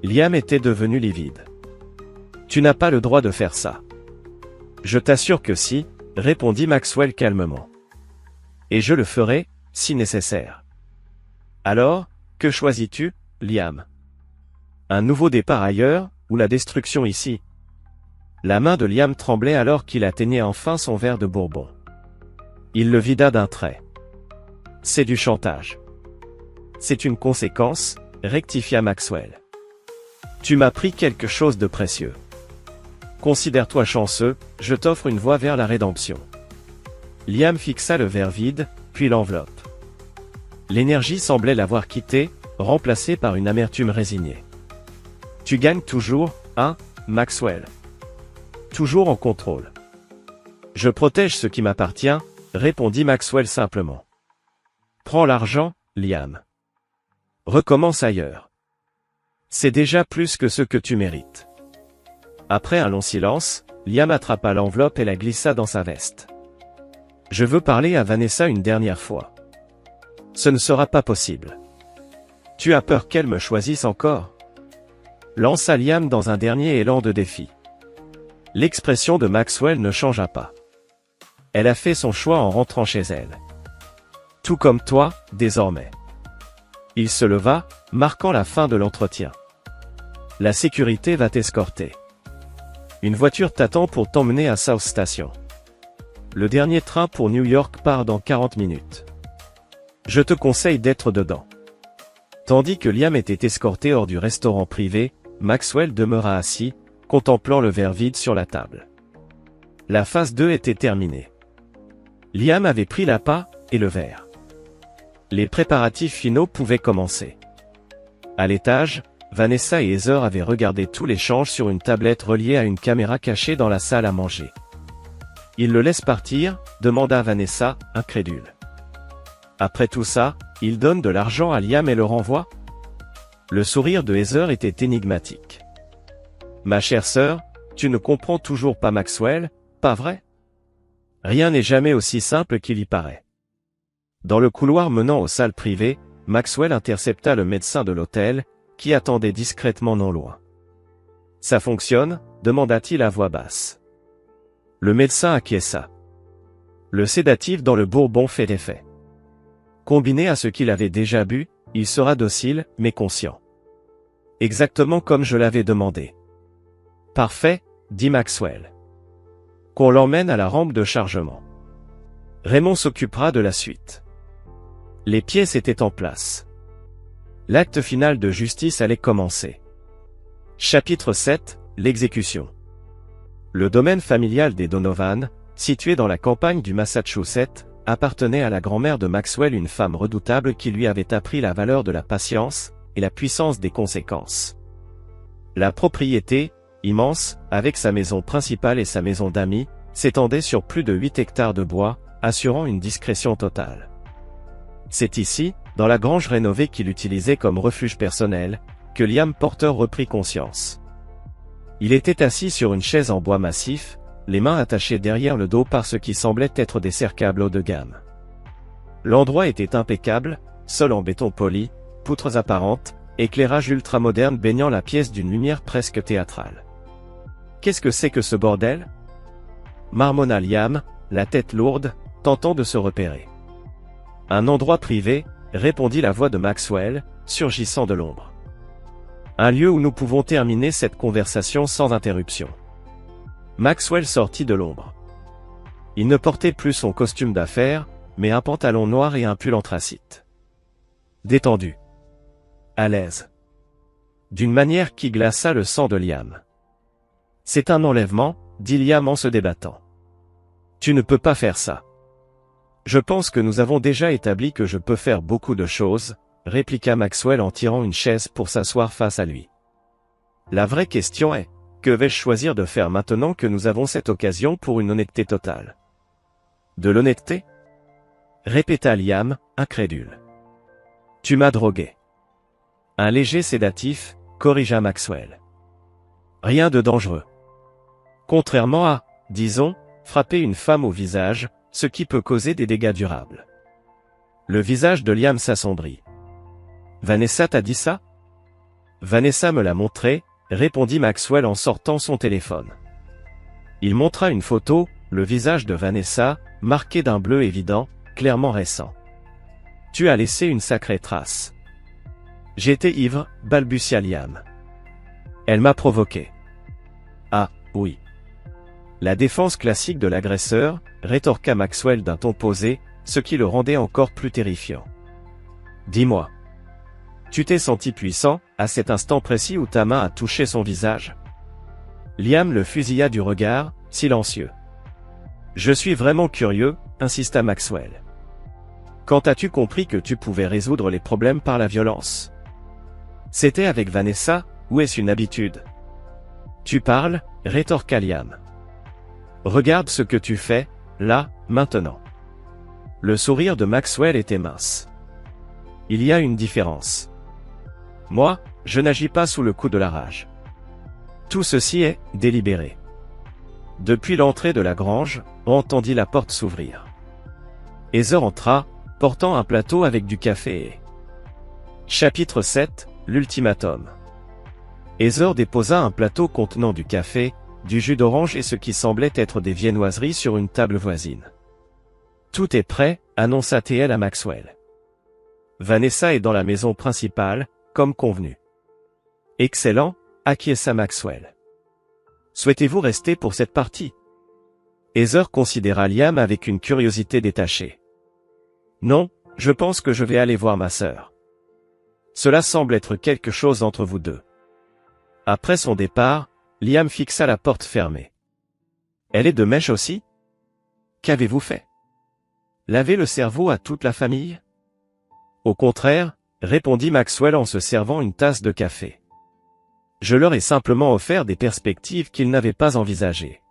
Liam était devenu livide. Tu n'as pas le droit de faire ça. Je t'assure que si, répondit Maxwell calmement. Et je le ferai, si nécessaire. Alors, que choisis-tu, Liam? Un nouveau départ ailleurs, ou la destruction ici? La main de Liam tremblait alors qu'il atteignait enfin son verre de bourbon. Il le vida d'un trait. C'est du chantage. C'est une conséquence, rectifia Maxwell. Tu m'as pris quelque chose de précieux. Considère-toi chanceux, je t'offre une voie vers la rédemption. Liam fixa le verre vide, puis l'enveloppe. L'énergie semblait l'avoir quitté, remplacée par une amertume résignée. Tu gagnes toujours, hein, Maxwell? Toujours en contrôle. Je protège ce qui m'appartient, répondit Maxwell simplement. Prends l'argent, Liam. Recommence ailleurs. C'est déjà plus que ce que tu mérites. Après un long silence, Liam attrapa l'enveloppe et la glissa dans sa veste. Je veux parler à Vanessa une dernière fois. Ce ne sera pas possible. Tu as peur qu'elle me choisisse encore? Lança Liam dans un dernier élan de défi. L'expression de Maxwell ne changea pas. Elle a fait son choix en rentrant chez elle. Tout comme toi, désormais. Il se leva, marquant la fin de l'entretien. La sécurité va t'escorter. Une voiture t'attend pour t'emmener à South Station. Le dernier train pour New York part dans 40 minutes. Je te conseille d'être dedans. Tandis que Liam était escorté hors du restaurant privé, Maxwell demeura assis, contemplant le verre vide sur la table. La phase 2 était terminée. Liam avait pris l'appât et le verre. Les préparatifs finaux pouvaient commencer. À l'étage, Vanessa et Heather avaient regardé tout l'échange sur une tablette reliée à une caméra cachée dans la salle à manger. « Il le laisse partir ?» demanda Vanessa, incrédule. « Après tout ça, il donne de l'argent à Liam et le renvoie ?» Le sourire de Heather était énigmatique. « Ma chère sœur, tu ne comprends toujours pas Maxwell, pas vrai? Rien n'est jamais aussi simple qu'il y paraît. » Dans le couloir menant aux salles privées, Maxwell intercepta le médecin de l'hôtel, qui attendait discrètement non loin. « Ça fonctionne ?» demanda-t-il à voix basse. Le médecin acquiesça. Le sédatif dans le bourbon fait effet. Combiné à ce qu'il avait déjà bu, il sera docile, mais conscient. Exactement comme je l'avais demandé. Parfait, dit Maxwell. Qu'on l'emmène à la rampe de chargement. Raymond s'occupera de la suite. Les pièces étaient en place. L'acte final de justice allait commencer. Chapitre 7, l'exécution. Le domaine familial des Donovan, situé dans la campagne du Massachusetts, appartenait à la grand-mère de Maxwell, une femme redoutable qui lui avait appris la valeur de la patience et la puissance des conséquences. La propriété, immense, avec sa maison principale et sa maison d'amis, s'étendait sur plus de 8 hectares de bois, assurant une discrétion totale. C'est ici, dans la grange rénovée qu'il utilisait comme refuge personnel, que Liam Porter reprit conscience. Il était assis sur une chaise en bois massif, les mains attachées derrière le dos par ce qui semblait être des cercles haut de gamme. L'endroit était impeccable, sol en béton poli, poutres apparentes, éclairage ultramoderne baignant la pièce d'une lumière presque théâtrale. Qu'est-ce que c'est que ce bordel? Marmonna Liam, la tête lourde, tentant de se repérer. Un endroit privé, répondit la voix de Maxwell, surgissant de l'ombre. Un lieu où nous pouvons terminer cette conversation sans interruption. Maxwell sortit de l'ombre. Il ne portait plus son costume d'affaires, mais un pantalon noir et un pull anthracite. Détendu. À l'aise. D'une manière qui glaça le sang de Liam. C'est un enlèvement, dit Liam en se débattant. Tu ne peux pas faire ça. Je pense que nous avons déjà établi que je peux faire beaucoup de choses, répliqua Maxwell en tirant une chaise pour s'asseoir face à lui. La vraie question est, que vais-je choisir de faire maintenant que nous avons cette occasion pour une honnêteté totale? De l'honnêteté? Répéta Liam, incrédule. Tu m'as drogué. Un léger sédatif, corrigea Maxwell. Rien de dangereux. Contrairement à, disons, frapper une femme au visage, ce qui peut causer des dégâts durables. Le visage de Liam s'assombrit. Vanessa t'a dit ça? Vanessa me l'a montré, répondit Maxwell en sortant son téléphone. Il montra une photo, le visage de Vanessa, marqué d'un bleu évident, clairement récent. Tu as laissé une sacrée trace. J'étais ivre, balbutia Liam. Elle m'a provoqué. Ah, oui. La défense classique de l'agresseur, rétorqua Maxwell d'un ton posé, ce qui le rendait encore plus terrifiant. Dis-moi. Tu t'es senti puissant, à cet instant précis où ta main a touché son visage? Liam le fusilla du regard, silencieux. Je suis vraiment curieux, insista Maxwell. Quand as-tu compris que tu pouvais résoudre les problèmes par la violence? C'était avec Vanessa, ou est-ce une habitude? Tu parles, rétorqua Liam. Regarde ce que tu fais, là, maintenant. Le sourire de Maxwell était mince. Il y a une différence. Moi, je n'agis pas sous le coup de la rage. Tout ceci est délibéré. Depuis l'entrée de la grange, on entendit la porte s'ouvrir. Heather entra, portant un plateau avec du café et... Chapitre 7, l'ultimatum. Heather déposa un plateau contenant du café, du jus d'orange et ce qui semblait être des viennoiseries sur une table voisine. Tout est prêt, annonça TL à Maxwell. Vanessa est dans la maison principale, comme convenu. Excellent, acquiesça Maxwell. Souhaitez-vous rester pour cette partie? Heather considéra Liam avec une curiosité détachée. Non, je pense que je vais aller voir ma sœur. Cela semble être quelque chose entre vous deux. Après son départ, Liam fixa la porte fermée. Elle est de mèche aussi? Qu'avez-vous fait? Laver le cerveau à toute la famille? Au contraire, répondit Maxwell en se servant une tasse de café. Je leur ai simplement offert des perspectives qu'ils n'avaient pas envisagées.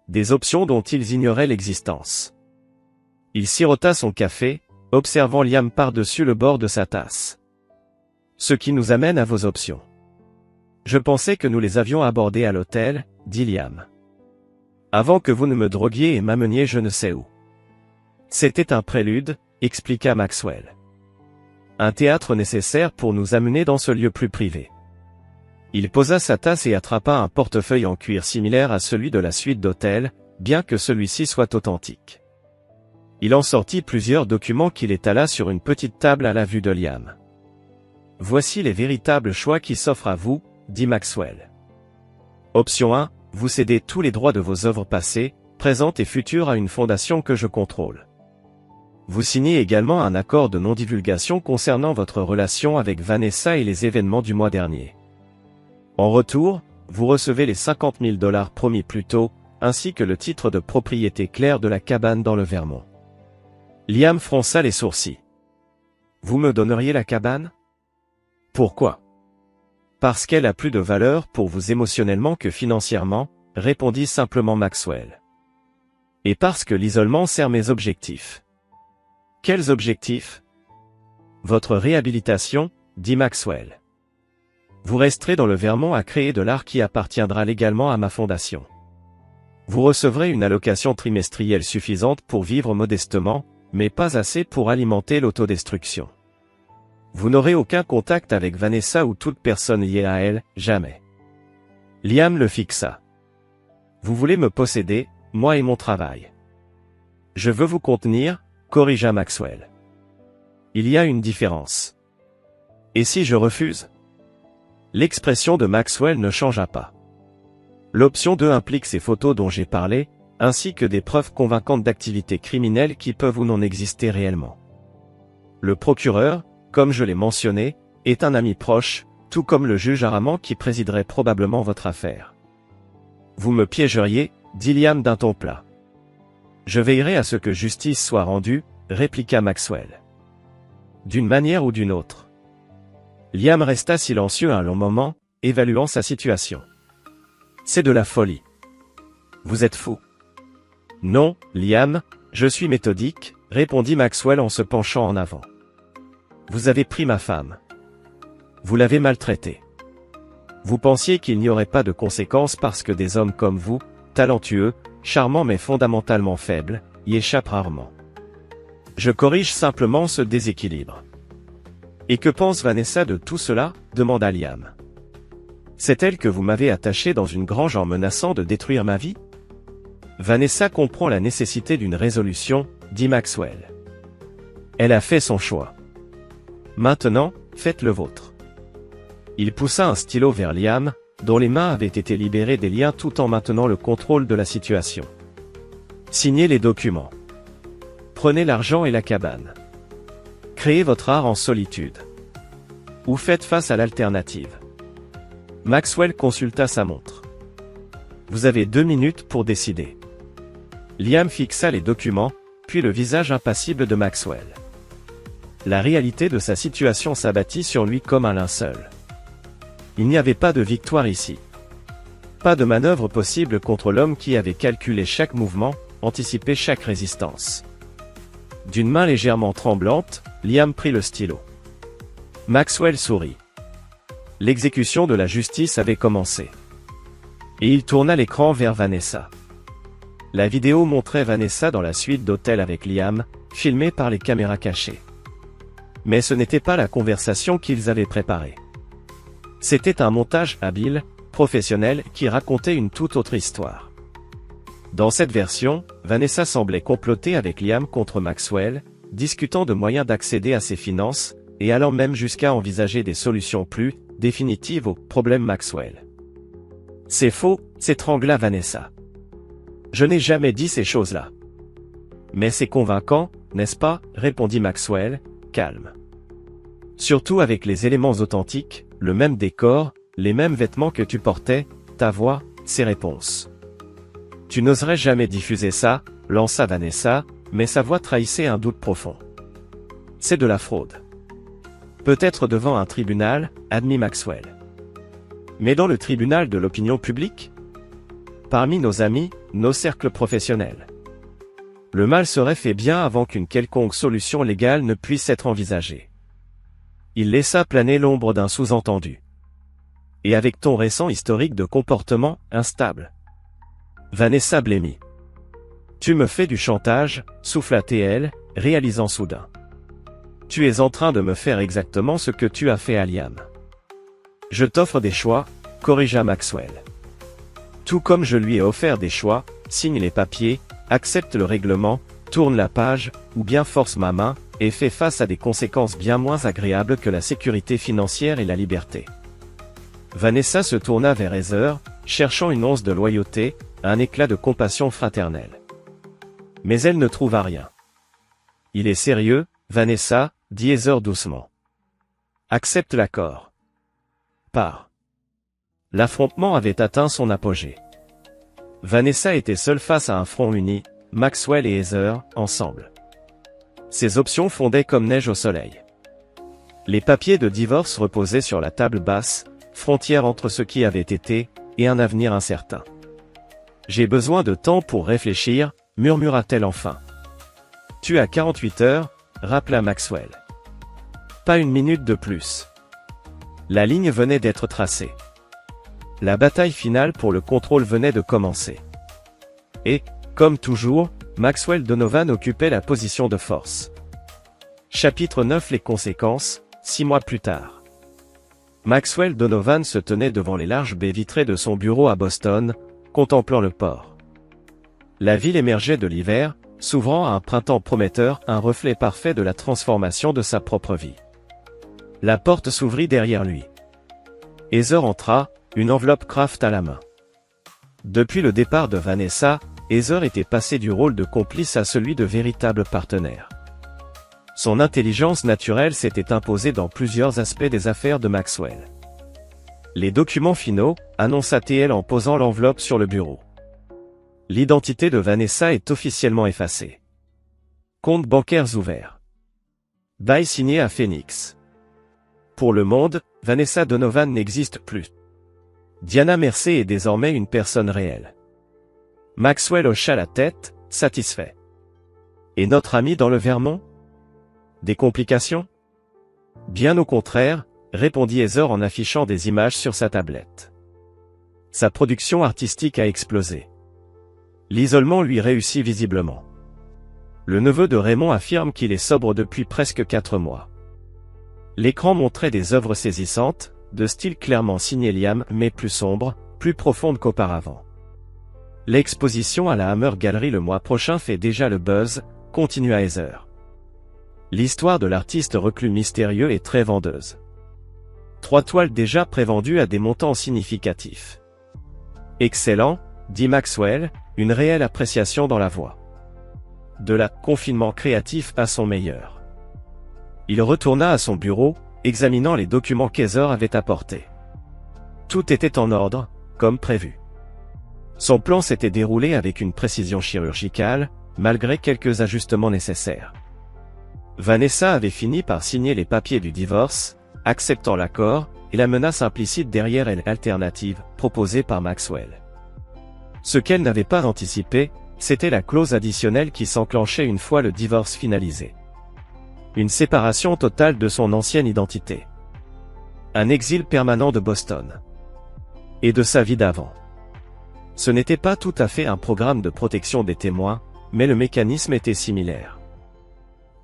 Des options dont ils ignoraient l'existence. Il sirota son café, observant Liam par-dessus le bord de sa tasse. Ce qui nous amène à vos options. Je pensais que nous les avions abordées à l'hôtel, dit Liam. Avant que vous ne me droguiez et m'ameniez je ne sais où. C'était un prélude, expliqua Maxwell. Un théâtre nécessaire pour nous amener dans ce lieu plus privé. Il posa sa tasse et attrapa un portefeuille en cuir similaire à celui de la suite d'hôtel, bien que celui-ci soit authentique. Il en sortit plusieurs documents qu'il étala sur une petite table à la vue de Liam. Voici les véritables choix qui s'offrent à vous, dit Maxwell. Option 1, vous cédez tous les droits de vos œuvres passées, présentes et futures à une fondation que je contrôle. Vous signez également un accord de non-divulgation concernant votre relation avec Vanessa et les événements du mois dernier. En retour, vous recevez les $50 000 promis plus tôt, ainsi que le titre de propriété clair de la cabane dans le Vermont. Liam fronça les sourcils. Vous me donneriez la cabane? Pourquoi? Parce qu'elle a plus de valeur pour vous émotionnellement que financièrement, répondit simplement Maxwell. Et parce que l'isolement sert mes objectifs. Quels objectifs? Votre réhabilitation, dit Maxwell. Vous resterez dans le Vermont à créer de l'art qui appartiendra légalement à ma fondation. Vous recevrez une allocation trimestrielle suffisante pour vivre modestement, mais pas assez pour alimenter l'autodestruction. Vous n'aurez aucun contact avec Vanessa ou toute personne liée à elle, jamais. Liam le fixa. Vous voulez me posséder, moi et mon travail. Je veux vous contenir, corrigea Maxwell. Il y a une différence. Et si je refuse? L'expression de Maxwell ne changea pas. L'option 2 implique ces photos dont j'ai parlé, ainsi que des preuves convaincantes d'activités criminelles qui peuvent ou non exister réellement. Le procureur, comme je l'ai mentionné, est un ami proche, tout comme le juge Araman qui présiderait probablement votre affaire. Vous me piégeriez, dit Liam d'un ton plat. Je veillerai à ce que justice soit rendue, répliqua Maxwell. D'une manière ou d'une autre. Liam resta silencieux un long moment, évaluant sa situation. C'est de la folie. Vous êtes fou. Non, Liam, je suis méthodique, répondit Maxwell en se penchant en avant. Vous avez pris ma femme. Vous l'avez maltraitée. Vous pensiez qu'il n'y aurait pas de conséquences parce que des hommes comme vous, talentueux, charmants mais fondamentalement faibles, y échappent rarement. Je corrige simplement ce déséquilibre. Et que pense Vanessa de tout cela? Demanda Liam. C'est elle que vous m'avez attaché dans une grange en menaçant de détruire ma vie? Vanessa comprend la nécessité d'une résolution, dit Maxwell. Elle a fait son choix. Maintenant, faites le vôtre. Il poussa un stylo vers Liam, dont les mains avaient été libérées des liens tout en maintenant le contrôle de la situation. Signez les documents. Prenez l'argent et la cabane. Créez votre art en solitude. Ou faites face à l'alternative. Maxwell consulta sa montre. Vous avez 2 minutes pour décider. Liam fixa les documents, puis le visage impassible de Maxwell. La réalité de sa situation s'abattit sur lui comme un linceul. Il n'y avait pas de victoire ici. Pas de manœuvre possible contre l'homme qui avait calculé chaque mouvement, anticipé chaque résistance. D'une main légèrement tremblante, Liam prit le stylo. Maxwell sourit. L'exécution de la justice avait commencé. Et il tourna l'écran vers Vanessa. La vidéo montrait Vanessa dans la suite d'hôtel avec Liam, filmée par les caméras cachées. Mais ce n'était pas la conversation qu'ils avaient préparée. C'était un montage habile, professionnel, qui racontait une toute autre histoire. Dans cette version, Vanessa semblait comploter avec Liam contre Maxwell, discutant de moyens d'accéder à ses finances, et allant même jusqu'à envisager des solutions plus définitives au problème Maxwell. C'est faux, s'étrangla Vanessa. Je n'ai jamais dit ces choses-là. Mais c'est convaincant, n'est-ce pas, répondit Maxwell, calme. Surtout avec les éléments authentiques, le même décor, les mêmes vêtements que tu portais, ta voix, ses réponses. Tu n'oserais jamais diffuser ça, lança Vanessa, mais sa voix trahissait un doute profond. C'est de la fraude. Peut-être devant un tribunal, admit Maxwell. Mais dans le tribunal de l'opinion publique? Parmi nos amis, nos cercles professionnels. Le mal serait fait bien avant qu'une quelconque solution légale ne puisse être envisagée. Il laissa planer l'ombre d'un sous-entendu. Et avec ton récent historique de comportement instable. Vanessa blêmit. Tu me fais du chantage, souffla TL, réalisant soudain. Tu es en train de me faire exactement ce que tu as fait à Liam. Je t'offre des choix, corrigea Maxwell. Tout comme je lui ai offert des choix, signe les papiers, accepte le règlement, tourne la page, ou bien force ma main, et fais face à des conséquences bien moins agréables que la sécurité financière et la liberté. Vanessa se tourna vers Heather, cherchant une once de loyauté, un éclat de compassion fraternelle. Mais elle ne trouva rien. Il est sérieux, Vanessa, dit Heather doucement. Accepte l'accord. Pars. L'affrontement avait atteint son apogée. Vanessa était seule face à un front uni, Maxwell et Heather, ensemble. Ses options fondaient comme neige au soleil. Les papiers de divorce reposaient sur la table basse, frontière entre ce qui avait été, et un avenir incertain. J'ai besoin de temps pour réfléchir, murmura-t-elle enfin. Tu as 48 heures, rappela Maxwell. Pas une minute de plus. La ligne venait d'être tracée. La bataille finale pour le contrôle venait de commencer. Et, comme toujours, Maxwell Donovan occupait la position de force. Chapitre 9 Les conséquences, 6 mois plus tard. Maxwell Donovan se tenait devant les larges baies vitrées de son bureau à Boston, contemplant le port. La ville émergeait de l'hiver, s'ouvrant à un printemps prometteur, un reflet parfait de la transformation de sa propre vie. La porte s'ouvrit derrière lui. Heather entra, une enveloppe Kraft à la main. Depuis le départ de Vanessa, Heather était passée du rôle de complice à celui de véritable partenaire. Son intelligence naturelle s'était imposée dans plusieurs aspects des affaires de Maxwell. Les documents finaux, annonça TL en posant l'enveloppe sur le bureau. L'identité de Vanessa est officiellement effacée. Comptes bancaires ouverts. Bail signé à Phoenix. Pour le monde, Vanessa Donovan n'existe plus. Diana Mercer est désormais une personne réelle. Maxwell hocha la tête, satisfait. Et notre ami dans le Vermont? Des complications? Bien au contraire, répondit Heather en affichant des images sur sa tablette. Sa production artistique a explosé. L'isolement lui réussit visiblement. Le neveu de Raymond affirme qu'il est sobre depuis presque 4 mois. L'écran montrait des œuvres saisissantes, de style clairement signé Liam mais plus sombre, plus profonde qu'auparavant. L'exposition à la Hammer Gallery le mois prochain fait déjà le buzz, continua Heather. L'histoire de l'artiste reclus mystérieux est très vendeuse. 3 toiles déjà prévendues à des montants significatifs. Excellent, dit Maxwell, une réelle appréciation dans la voix. De la confinement créatif à son meilleur. Il retourna à son bureau, examinant les documents qu'Heather avait apportés. Tout était en ordre, comme prévu. Son plan s'était déroulé avec une précision chirurgicale, malgré quelques ajustements nécessaires. Vanessa avait fini par signer les papiers du divorce, acceptant l'accord, et la menace implicite derrière elle alternative, proposée par Maxwell. Ce qu'elle n'avait pas anticipé, c'était la clause additionnelle qui s'enclenchait une fois le divorce finalisé. Une séparation totale de son ancienne identité. Un exil permanent de Boston. Et de sa vie d'avant. Ce n'était pas tout à fait un programme de protection des témoins, mais le mécanisme était similaire.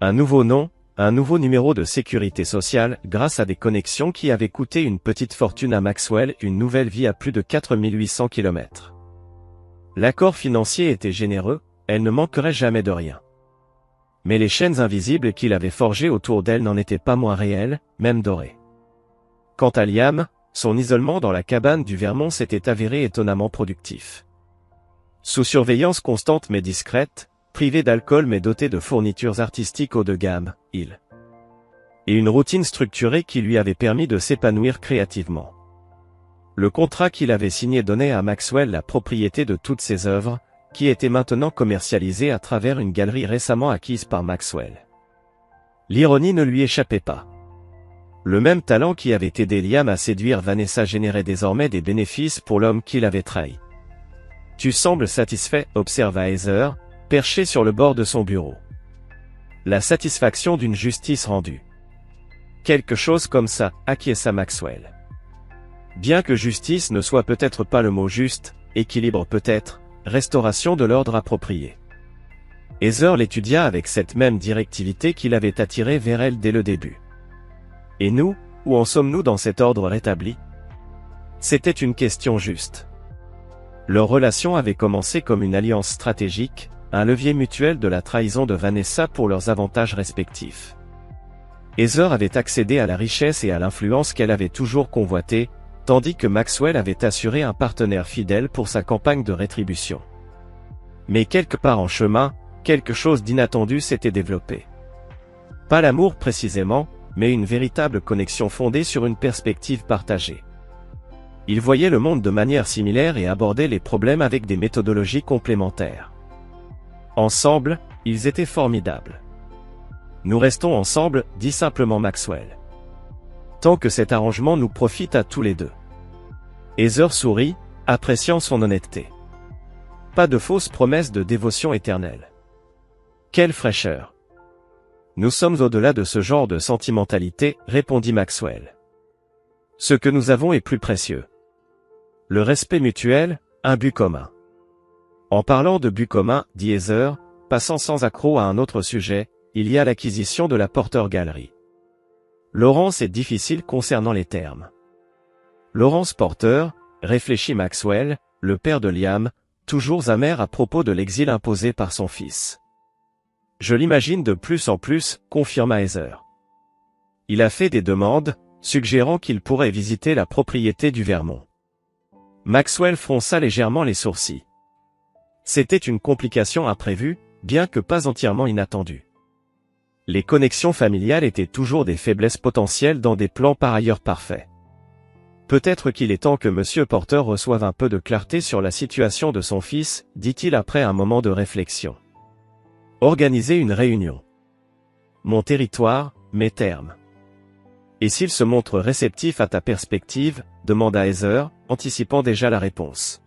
Un nouveau nom, un nouveau numéro de sécurité sociale grâce à des connexions qui avaient coûté une petite fortune à Maxwell, une nouvelle vie à plus de 4800 km. L'accord financier était généreux, elle ne manquerait jamais de rien. Mais les chaînes invisibles qu'il avait forgées autour d'elle n'en étaient pas moins réelles, même dorées. Quant à Liam, son isolement dans la cabane du Vermont s'était avéré étonnamment productif. Sous surveillance constante mais discrète, privé d'alcool mais doté de fournitures artistiques haut de gamme, et une routine structurée qui lui avait permis de s'épanouir créativement. Le contrat qu'il avait signé donnait à Maxwell la propriété de toutes ses œuvres, qui étaient maintenant commercialisées à travers une galerie récemment acquise par Maxwell. L'ironie ne lui échappait pas. Le même talent qui avait aidé Liam à séduire Vanessa générait désormais des bénéfices pour l'homme qui l'avait trahi. « Tu sembles satisfait, observa Heather, perché sur le bord de son bureau. La satisfaction d'une justice rendue. Quelque chose comme ça, acquiesça Maxwell. Bien que justice ne soit peut-être pas le mot juste, équilibre peut-être, restauration de l'ordre approprié. Heather l'étudia avec cette même directivité qui l'avait attiré vers elle dès le début. Et nous, où en sommes-nous dans cet ordre rétabli? C'était une question juste. Leur relation avait commencé comme une alliance stratégique, un levier mutuel de la trahison de Vanessa pour leurs avantages respectifs. Heather avait accédé à la richesse et à l'influence qu'elle avait toujours convoitée, tandis que Maxwell avait assuré un partenaire fidèle pour sa campagne de rétribution. Mais quelque part en chemin, quelque chose d'inattendu s'était développé. Pas l'amour précisément, mais une véritable connexion fondée sur une perspective partagée. Ils voyaient le monde de manière similaire et abordaient les problèmes avec des méthodologies complémentaires. Ensemble, ils étaient formidables. Nous restons ensemble, dit simplement Maxwell. Tant que cet arrangement nous profite à tous les deux. Heather sourit, appréciant son honnêteté. Pas de fausses promesses de dévotion éternelle. Quelle fraîcheur. Nous sommes au-delà de ce genre de sentimentalité, répondit Maxwell. Ce que nous avons est plus précieux. Le respect mutuel, un but commun. En parlant de but commun, dit Heather, passant sans accroc à un autre sujet, il y a l'acquisition de la Porter Gallery. Laurence est difficile concernant les termes. Laurence Porter, réfléchit Maxwell, le père de Liam, toujours amer à propos de l'exil imposé par son fils. Je l'imagine de plus en plus, confirma Heather. Il a fait des demandes, suggérant qu'il pourrait visiter la propriété du Vermont. Maxwell fronça légèrement les sourcils. C'était une complication imprévue, bien que pas entièrement inattendue. Les connexions familiales étaient toujours des faiblesses potentielles dans des plans par ailleurs parfaits. Peut-être qu'il est temps que M. Porter reçoive un peu de clarté sur la situation de son fils, dit-il après un moment de réflexion. Organiser une réunion. Mon territoire, mes termes. Et s'il se montre réceptif à ta perspective, demanda Heather, anticipant déjà la réponse.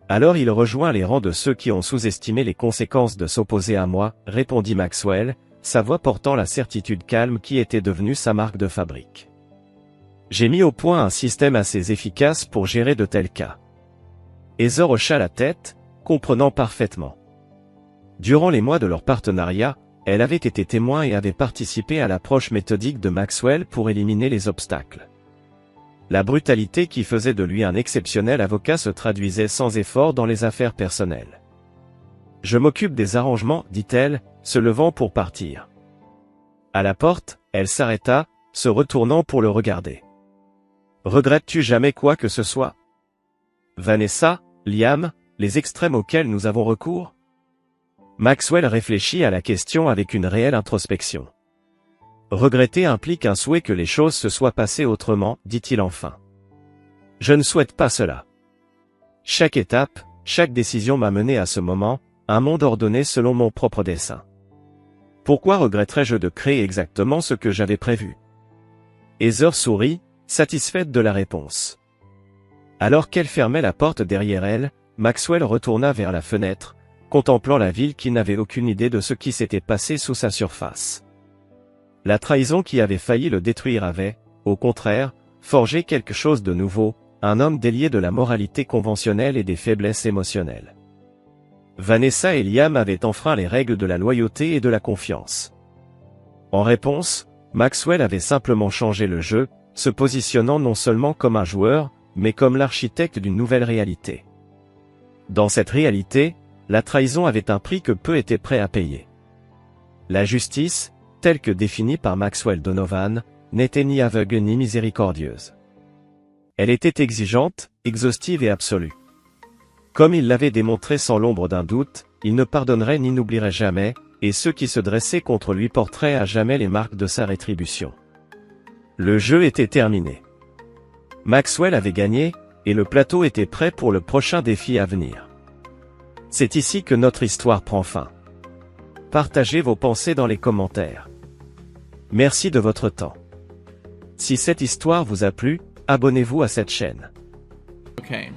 Alors il rejoint les rangs de ceux qui ont sous-estimé les conséquences de s'opposer à moi, répondit Maxwell, sa voix portant la certitude calme qui était devenue sa marque de fabrique. J'ai mis au point un système assez efficace pour gérer de tels cas. Heather hocha la tête, comprenant parfaitement. Durant les mois de leur partenariat, elle avait été témoin et avait participé à l'approche méthodique de Maxwell pour éliminer les obstacles. La brutalité qui faisait de lui un exceptionnel avocat se traduisait sans effort dans les affaires personnelles. « Je m'occupe des arrangements, dit-elle, se levant pour partir. À la porte, elle s'arrêta, se retournant pour le regarder. « Regrettes-tu jamais quoi que ce soit ? Vanessa, Liam, les extrêmes auxquels nous avons recours ?» Maxwell réfléchit à la question avec une réelle introspection. Regretter implique un souhait que les choses se soient passées autrement, dit-il enfin. Je ne souhaite pas cela. Chaque étape, chaque décision m'a mené à ce moment, un monde ordonné selon mon propre dessein. Pourquoi regretterais-je de créer exactement ce que j'avais prévu? Heather sourit, satisfaite de la réponse. Alors qu'elle fermait la porte derrière elle, Maxwell retourna vers la fenêtre, contemplant la ville qui n'avait aucune idée de ce qui s'était passé sous sa surface. La trahison qui avait failli le détruire avait, au contraire, forgé quelque chose de nouveau, un homme délié de la moralité conventionnelle et des faiblesses émotionnelles. Vanessa et Liam avaient enfreint les règles de la loyauté et de la confiance. En réponse, Maxwell avait simplement changé le jeu, se positionnant non seulement comme un joueur, mais comme l'architecte d'une nouvelle réalité. Dans cette réalité, la trahison avait un prix que peu étaient prêts à payer. La justice, telle que définie par Maxwell Donovan, n'était ni aveugle ni miséricordieuse. Elle était exigeante, exhaustive et absolue. Comme il l'avait démontré sans l'ombre d'un doute, il ne pardonnerait ni n'oublierait jamais, et ceux qui se dressaient contre lui porteraient à jamais les marques de sa rétribution. Le jeu était terminé. Maxwell avait gagné, et le plateau était prêt pour le prochain défi à venir. C'est ici que notre histoire prend fin. Partagez vos pensées dans les commentaires. Merci de votre temps. Si cette histoire vous a plu, abonnez-vous à cette chaîne. Okay.